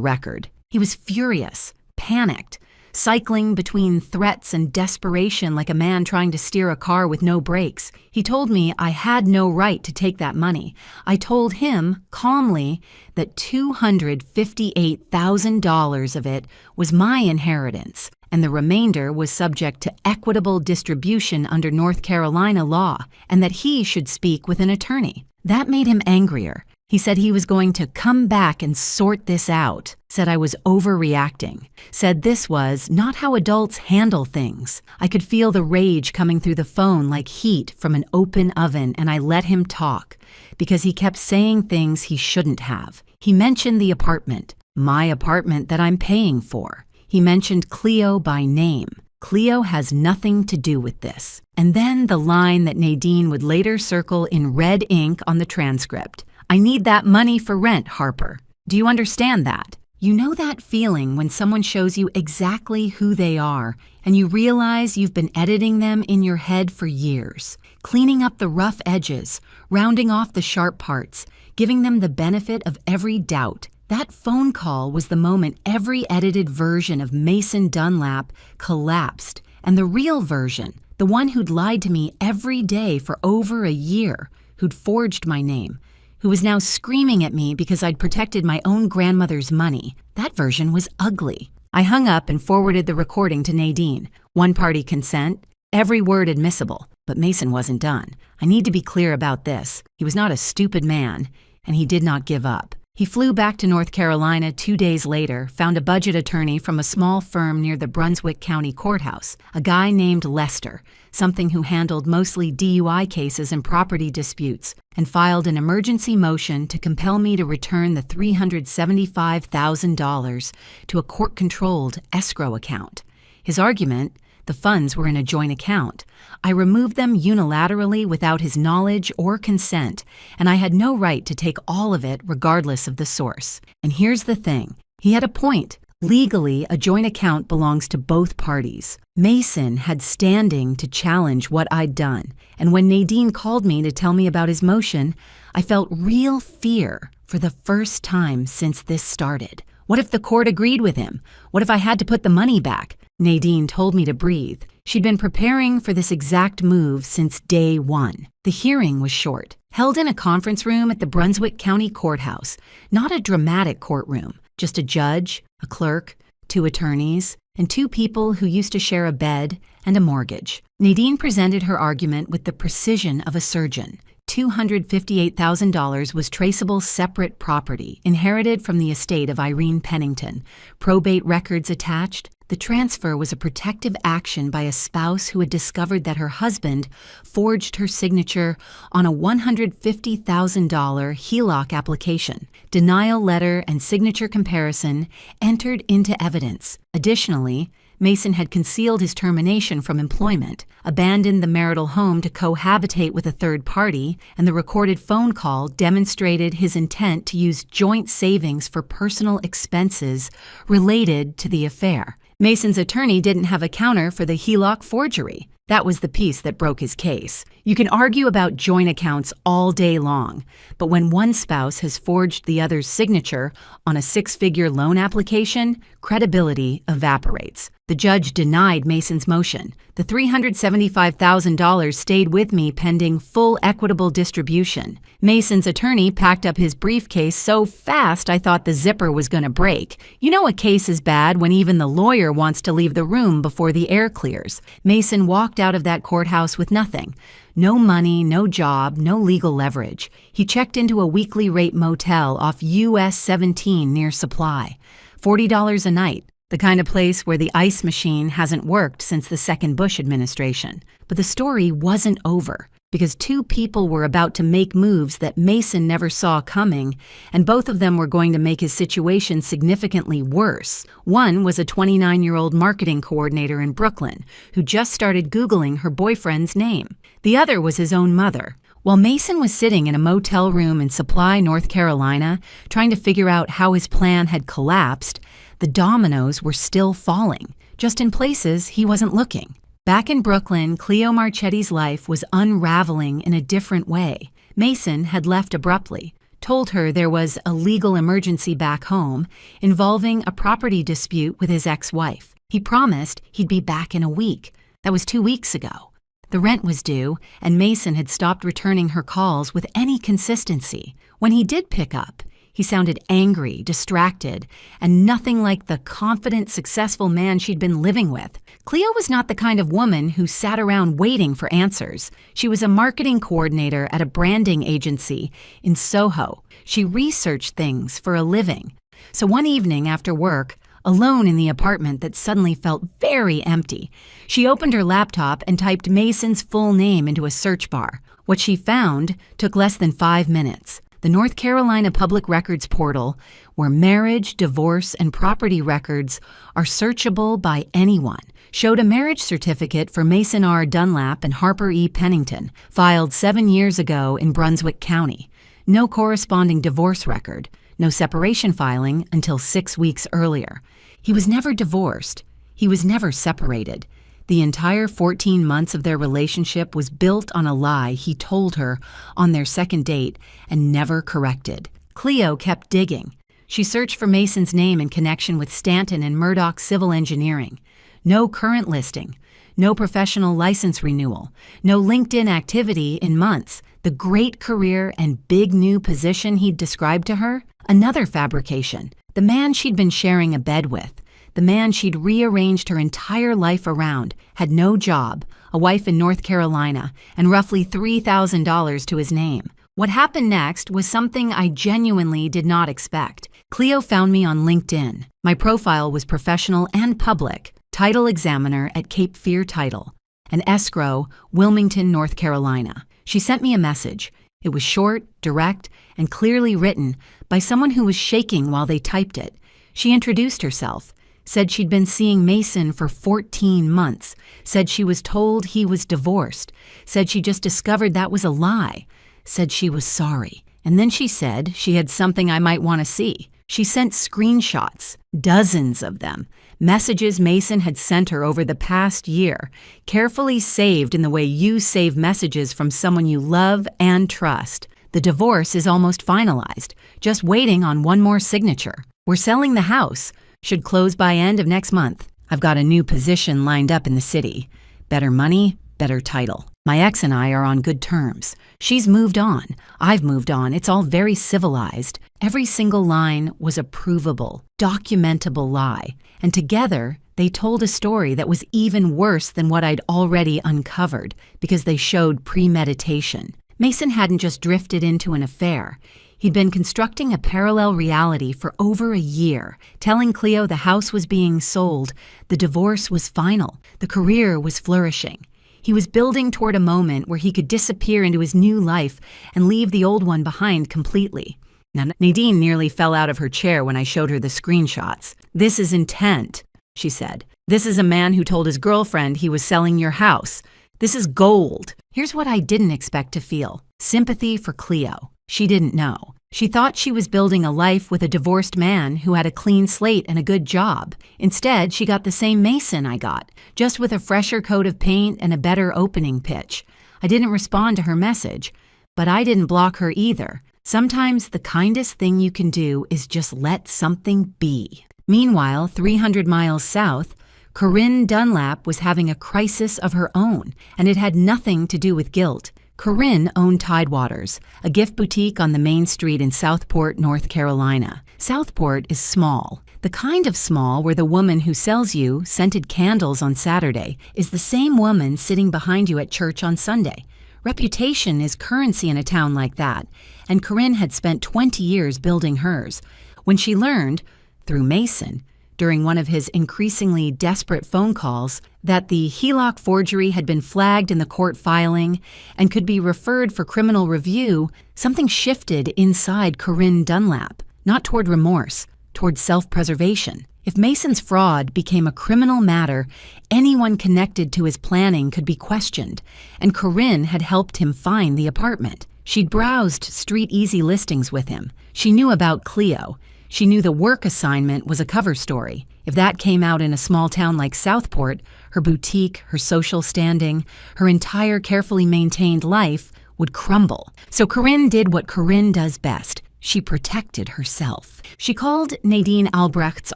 B: record. He was furious, panicked, cycling between threats and desperation like a man trying to steer a car with no brakes. He told me I had no right to take that money. I told him, calmly, that $258,000 of it was my inheritance, and the remainder was subject to equitable distribution under North Carolina law, and that he should speak with an attorney. That made him angrier. He said he was going to come back and sort this out, said I was overreacting, said this was not how adults handle things. I could feel the rage coming through the phone like heat from an open oven, and I let him talk, because he kept saying things he shouldn't have. He mentioned the apartment, my apartment that I'm paying for. He mentioned Cleo by name. Cleo has nothing to do with this. And then the line that Nadine would later circle in red ink on the transcript. I need that money for rent, Harper. Do you understand that? You know that feeling when someone shows you exactly who they are and you realize you've been editing them in your head for years, cleaning up the rough edges, rounding off the sharp parts, giving them the benefit of every doubt. That phone call was the moment every edited version of Mason Dunlap collapsed, and the real version, the one who'd lied to me every day for over a year, who'd forged my name, who was now screaming at me because I'd protected my own grandmother's money, that version was ugly. I hung up and forwarded the recording to Nadine. One-party consent, every word admissible, but Mason wasn't done. I need to be clear about this. He was not a stupid man, and he did not give up. He flew back to North Carolina 2 days later, found a budget attorney from a small firm near the Brunswick County Courthouse, a guy named Lester, something who handled mostly DUI cases and property disputes, and filed an emergency motion to compel me to return the $375,000 to a court-controlled escrow account. His argument: the funds were in a joint account. I removed them unilaterally without his knowledge or consent, and I had no right to take all of it regardless of the source. And here's the thing. He had a point. Legally, a joint account belongs to both parties. Mason had standing to challenge what I'd done, and when Nadine called me to tell me about his motion, I felt real fear for the first time since this started. What if the court agreed with him? What if I had to put the money back? Nadine told me to breathe. She'd been preparing for this exact move since day one. The hearing was short, held in a conference room at the Brunswick County Courthouse, not a dramatic courtroom, just a judge, a clerk, 2 attorneys, and 2 people who used to share a bed and a mortgage. Nadine presented her argument with the precision of a surgeon. $258,000 was traceable separate property, inherited from the estate of Irene Pennington. Probate records attached. The transfer was a protective action by a spouse who had discovered that her husband forged her signature on a $150,000 HELOC application. Denial letter and signature comparison entered into evidence. Additionally, Mason had concealed his termination from employment, abandoned the marital home to cohabitate with a third party, and the recorded phone call demonstrated his intent to use joint savings for personal expenses related to the affair. Mason's attorney didn't have a counter for the HELOC forgery. That was the piece that broke his case. You can argue about joint accounts all day long, but when one spouse has forged the other's signature on a 6-figure loan application, credibility evaporates. The judge denied Mason's motion. The $375,000 stayed with me pending full equitable distribution. Mason's attorney packed up his briefcase so fast I thought the zipper was going to break. You know a case is bad when even the lawyer wants to leave the room before the air clears. Mason walked out of that courthouse with nothing. No money, no job, no legal leverage. He checked into a weekly rate motel off US 17 near Supply. $40 a night. The kind of place where the ice machine hasn't worked since the second Bush administration. But the story wasn't over, because two people were about to make moves that Mason never saw coming, and both of them were going to make his situation significantly worse. One was a 29-year-old marketing coordinator in Brooklyn who just started Googling her boyfriend's name. The other was his own mother. While Mason was sitting in a motel room in Supply, North Carolina, trying to figure out how his plan had collapsed, the dominoes were still falling, just in places he wasn't looking. Back in Brooklyn, Cleo Marchetti's life was unraveling in a different way. Mason had left abruptly, told her there was a legal emergency back home involving a property dispute with his ex-wife. He promised he'd be back in a week. That was 2 weeks ago. The rent was due, and Mason had stopped returning her calls with any consistency. When he did pick up, he sounded angry, distracted, and nothing like the confident, successful man she'd been living with. Cleo was not the kind of woman who sat around waiting for answers. She was a marketing coordinator at a branding agency in Soho. She researched things for a living. So one evening after work, alone in the apartment that suddenly felt very empty, she opened her laptop and typed Mason's full name into a search bar. What she found took less than 5 minutes. The North Carolina Public Records Portal, where marriage, divorce, and property records are searchable by anyone, showed a marriage certificate for Mason R. Dunlap and Harper E. Pennington, filed 7 years ago in Brunswick County. No corresponding divorce record, no separation filing until 6 weeks earlier. He was never divorced. He was never separated. The entire 14 months of their relationship was built on a lie he told her on their second date and never corrected. Cleo kept digging. She searched for Mason's name in connection with Stanton and Murdoch Civil Engineering. No current listing, no professional license renewal, no LinkedIn activity in months. The great career and big new position he'd described to her? Another fabrication. The man she'd been sharing a bed with, the man she'd rearranged her entire life around, had no job, a wife in North Carolina, and roughly $3,000 to his name. What happened next was something I genuinely did not expect. Cleo found me on LinkedIn. My profile was professional and public, title examiner at Cape Fear Title, and escrow, Wilmington, North Carolina. She sent me a message. It was short, direct, and clearly written by someone who was shaking while they typed it. She introduced herself, said she'd been seeing Mason for 14 months, said she was told he was divorced, said she just discovered that was a lie, said she was sorry. And then she said she had something I might want to see. She sent screenshots, dozens of them, messages Mason had sent her over the past year, carefully saved in the way you save messages from someone you love and trust. The divorce is almost finalized, just waiting on one more signature. We're selling the house. Should close by end of next month. I've got a new position lined up in the city. Better money, better title. My ex and I are on good terms. She's moved on. I've moved on. It's all very civilized. Every single line was a provable, documentable lie. And together, they told a story that was even worse than what I'd already uncovered because they showed premeditation. Mason hadn't just drifted into an affair. He'd been constructing a parallel reality for over a year, telling Cleo the house was being sold, the divorce was final, the career was flourishing. He was building toward a moment where he could disappear into his new life and leave the old one behind completely. Now, Nadine nearly fell out of her chair when I showed her the screenshots. "This is intent," she said. "This is a man who told his girlfriend he was selling your house. This is gold." Here's what I didn't expect to feel. Sympathy for Cleo. She didn't know. She thought she was building a life with a divorced man who had a clean slate and a good job. Instead, she got the same Mason I got, just with a fresher coat of paint and a better opening pitch. I didn't respond to her message, but I didn't block her either. Sometimes the kindest thing you can do is just let something be. Meanwhile, 300 miles south, Corinne Dunlap was having a crisis of her own, and it had nothing to do with guilt. Corinne owned Tidewaters, a gift boutique on the main street in Southport, North Carolina. Southport is small, the kind of small where the woman who sells you scented candles on Saturday is the same woman sitting behind you at church on Sunday. Reputation is currency in a town like that, and Corinne had spent 20 years building hers. When she learned, through Mason, during one of his increasingly desperate phone calls that the HELOC forgery had been flagged in the court filing and could be referred for criminal review, something shifted inside Corinne Dunlap, not toward remorse, toward self-preservation. If Mason's fraud became a criminal matter, anyone connected to his planning could be questioned, and Corinne had helped him find the apartment. She'd browsed Street Easy listings with him. She knew about Cleo. She knew the work assignment was a cover story. If that came out in a small town like Southport, her boutique, her social standing, her entire carefully maintained life would crumble. So Corinne did what Corinne does best. She protected herself. She called Nadine Albrecht's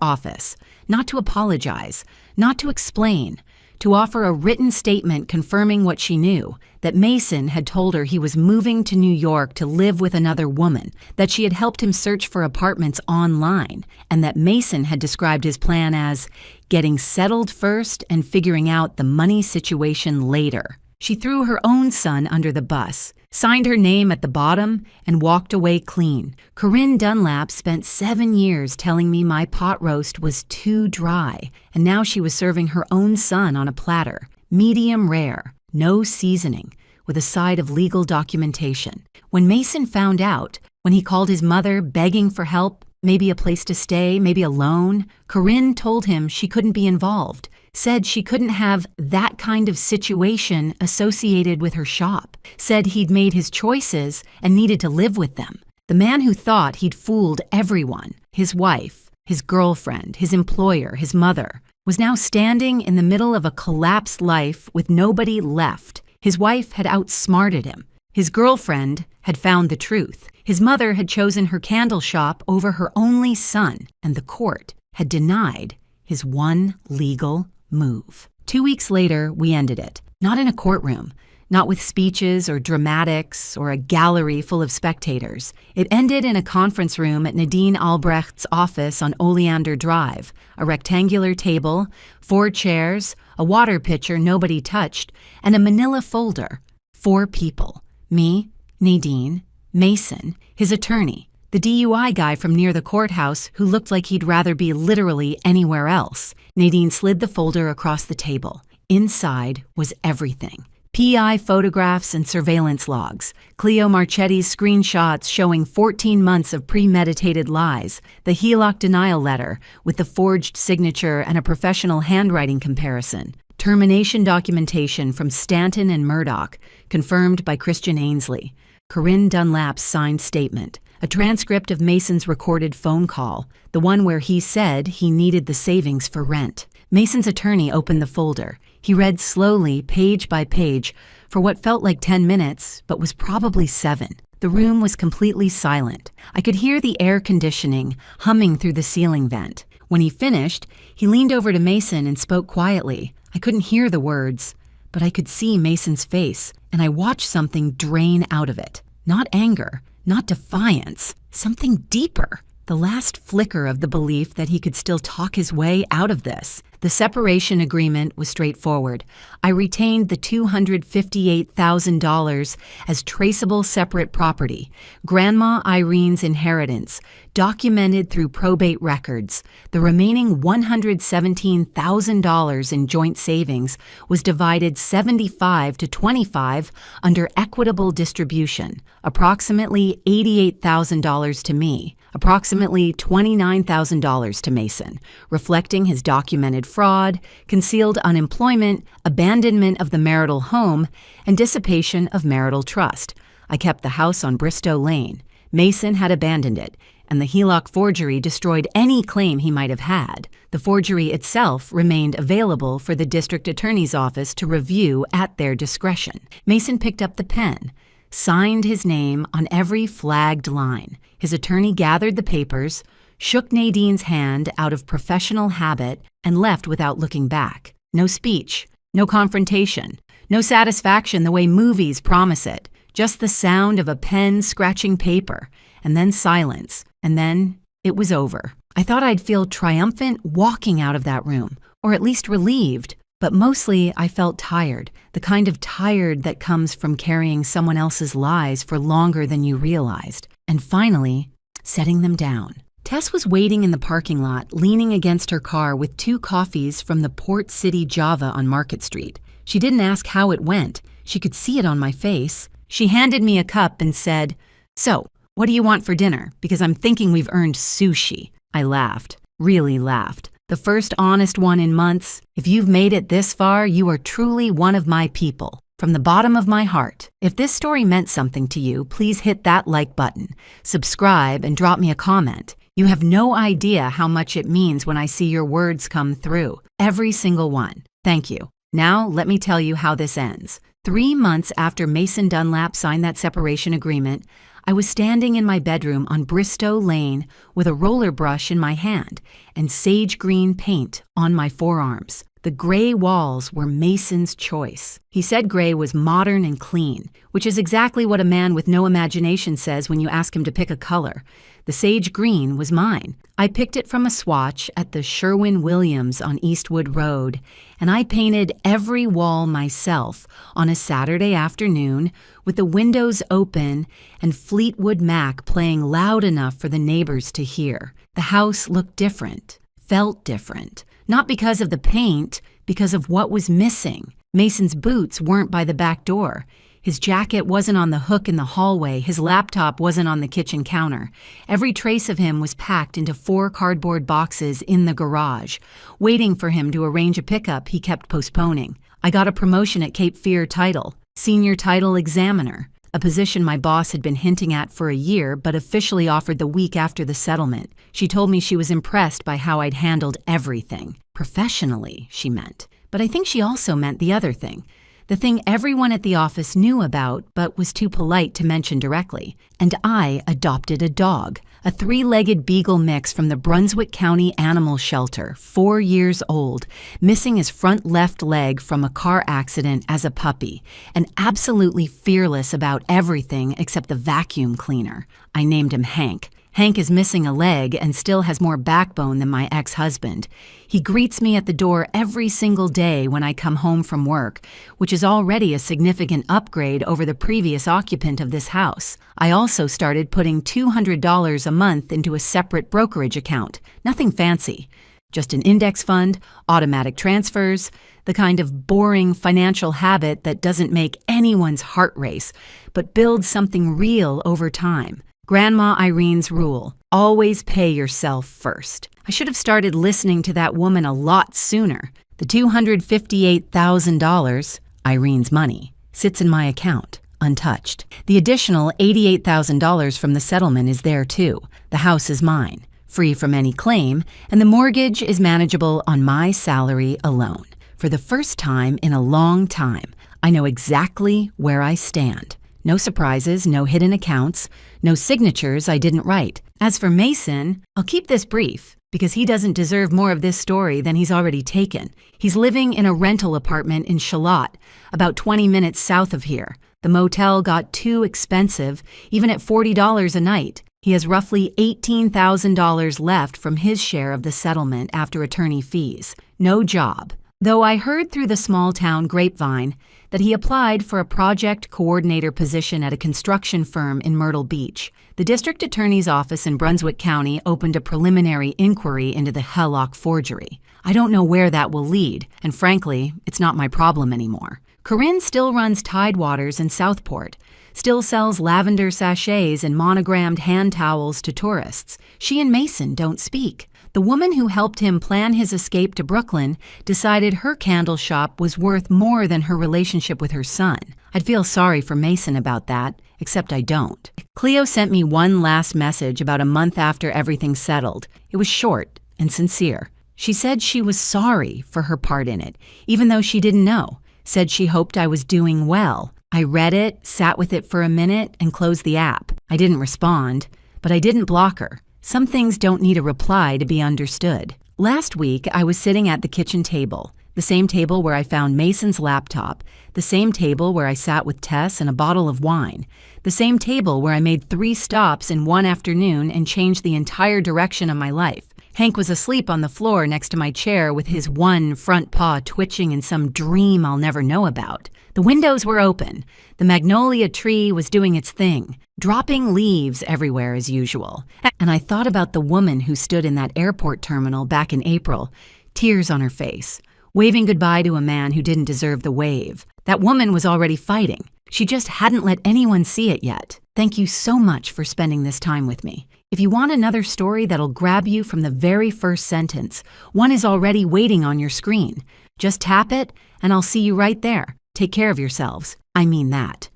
B: office, not to apologize, not to explain, to offer a written statement confirming what she knew, that Mason had told her he was moving to New York to live with another woman, that she had helped him search for apartments online, and that Mason had described his plan as getting settled first and figuring out the money situation later. She threw her own son under the bus, signed her name at the bottom, and walked away clean. Corinne Dunlap spent 7 years telling me my pot roast was too dry, and now she was serving her own son on a platter, medium rare, no seasoning, with a side of legal documentation. When Mason found out, when he called his mother begging for help, maybe a place to stay, maybe a loan, Corinne told him she couldn't be involved, said she couldn't have that kind of situation associated with her shop, said he'd made his choices and needed to live with them. The man who thought he'd fooled everyone, his wife, his girlfriend, his employer, his mother, was now standing in the middle of a collapsed life with nobody left. His wife had outsmarted him. His girlfriend had found the truth. His mother had chosen her candle shop over her only son, and the court had denied his one legal move. 2 weeks later, we ended it. Not in a courtroom, not with speeches or dramatics or a gallery full of spectators. It ended in a conference room at Nadine Albrecht's office on Oleander Drive, a rectangular table, 4 chairs, a water pitcher nobody touched, and a manila folder. 4 people. Me, Nadine, Mason, his attorney, the DUI guy from near the courthouse who looked like he'd rather be literally anywhere else. Nadine slid the folder across the table. Inside was everything. PI photographs and surveillance logs, Cleo Marchetti's screenshots showing 14 months of premeditated lies, the HELOC denial letter with the forged signature and a professional handwriting comparison, termination documentation from Stanton and Murdoch, confirmed by Christian Ainsley, Corinne Dunlap's signed statement, a transcript of Mason's recorded phone call, the one where he said he needed the savings for rent. Mason's attorney opened the folder. He read slowly, page by page, for what felt like 10 minutes, but was probably 7. The room was completely silent. I could hear the air conditioning humming through the ceiling vent. When he finished, he leaned over to Mason and spoke quietly. I couldn't hear the words, but I could see Mason's face, and I watched something drain out of it. Not anger, not defiance, something deeper. The last flicker of the belief that he could still talk his way out of this. The separation agreement was straightforward. I retained the $258,000 as traceable separate property, Grandma Irene's inheritance, documented through probate records. The remaining $117,000 in joint savings was divided 75 to 25 under equitable distribution, approximately $88,000 to me, approximately $29,000 to Mason, reflecting his documented fraud, concealed unemployment, abandonment of the marital home, and dissipation of marital trust. I kept the house on Bristow Lane. Mason had abandoned it, and the HELOC forgery destroyed any claim he might have had. The forgery itself remained available for the district attorney's office to review at their discretion. Mason picked up the pen, signed his name on every flagged line. His attorney gathered the papers, shook Nadine's hand out of professional habit, and left without looking back. No speech, no confrontation, no satisfaction the way movies promise it, just the sound of a pen scratching paper, and then silence, and then it was over. I thought I'd feel triumphant walking out of that room, or at least relieved, but mostly I felt tired, the kind of tired that comes from carrying someone else's lies for longer than you realized, and finally, setting them down. Tess was waiting in the parking lot, leaning against her car with 2 coffees from the Port City Java on Market Street. She didn't ask how it went. She could see it on my face. She handed me a cup and said, "So, what do you want for dinner? Because I'm thinking we've earned sushi." I laughed, really laughed. The first honest one in months. If you've made it this far, you are truly one of my people. From the bottom of my heart. If this story meant something to you, please hit that like button, subscribe, and drop me a comment. You have no idea how much it means when I see your words come through. Every single one. Thank you. Now, let me tell you how this ends. 3 months after Mason Dunlap signed that separation agreement, I was standing in my bedroom on Bristow Lane with a roller brush in my hand and sage green paint on my forearms. The gray walls were Mason's choice. He said gray was modern and clean, which is exactly what a man with no imagination says when you ask him to pick a color. The sage green was mine. I picked it from a swatch at the Sherwin-Williams on Eastwood Road, and I painted every wall myself on a Saturday afternoon with the windows open and Fleetwood Mac playing loud enough for the neighbors to hear. The house looked different, felt different. Not because of the paint, because of what was missing. Mason's boots weren't by the back door. His jacket wasn't on the hook in the hallway. His laptop wasn't on the kitchen counter. Every trace of him was packed into 4 cardboard boxes in the garage. Waiting for him to arrange a pickup he kept postponing. I got a promotion at Cape Fear Title, Senior Title Examiner, a position my boss had been hinting at for a year but officially offered the week after the settlement. She told me she was impressed by how I'd handled everything. Professionally, she meant. But I think she also meant the other thing. The thing everyone at the office knew about but was too polite to mention directly. And I adopted a dog, a 3-legged beagle mix from the Brunswick County Animal Shelter, 4 years old, missing his front left leg from a car accident as a puppy, and absolutely fearless about everything except the vacuum cleaner. I named him Hank. Hank is missing a leg and still has more backbone than my ex-husband. He greets me at the door every single day when I come home from work, which is already a significant upgrade over the previous occupant of this house. I also started putting $200 a month into a separate brokerage account. Nothing fancy. Just an index fund, automatic transfers, the kind of boring financial habit that doesn't make anyone's heart race, but builds something real over time. Grandma Irene's rule, always pay yourself first. I should have started listening to that woman a lot sooner. The $258,000, Irene's money, sits in my account, untouched. The additional $88,000 from the settlement is there too. The house is mine, free from any claim, and the mortgage is manageable on my salary alone. For the first time in a long time, I know exactly where I stand. No surprises, no hidden accounts, no signatures I didn't write. As for Mason, I'll keep this brief because he doesn't deserve more of this story than he's already taken. He's living in a rental apartment in Charlotte, about 20 minutes south of here. The motel got too expensive, even at $40 a night. He has roughly $18,000 left from his share of the settlement after attorney fees. No job. Though I heard through the small-town grapevine that he applied for a project coordinator position at a construction firm in Myrtle Beach. The district attorney's office in Brunswick County opened a preliminary inquiry into the Hellock forgery. I don't know where that will lead, and frankly, it's not my problem anymore. Corinne still runs Tidewaters in Southport, still sells lavender sachets and monogrammed hand towels to tourists. She and Mason don't speak. The woman who helped him plan his escape to Brooklyn decided her candle shop was worth more than her relationship with her son. I'd feel sorry for Mason about that, except I don't. Cleo sent me one last message about a month after everything settled. It was short and sincere. She said she was sorry for her part in it, even though she didn't know. Said she hoped I was doing well. I read it, sat with it for a minute, and closed the app. I didn't respond, but I didn't block her. Some things don't need a reply to be understood. Last week, I was sitting at the kitchen table, the same table where I found Mason's laptop, the same table where I sat with Tess and a bottle of wine, the same table where I made 3 stops in one afternoon and changed the entire direction of my life. Hank was asleep on the floor next to my chair with his one front paw twitching in some dream I'll never know about. The windows were open. The magnolia tree was doing its thing, dropping leaves everywhere as usual. And I thought about the woman who stood in that airport terminal back in April, tears on her face, waving goodbye to a man who didn't deserve the wave. That woman was already fighting. She just hadn't let anyone see it yet. Thank you so much for spending this time with me. If you want another story that'll grab you from the very first sentence, one is already waiting on your screen. Just tap it, and I'll see you right there. Take care of yourselves. I mean that.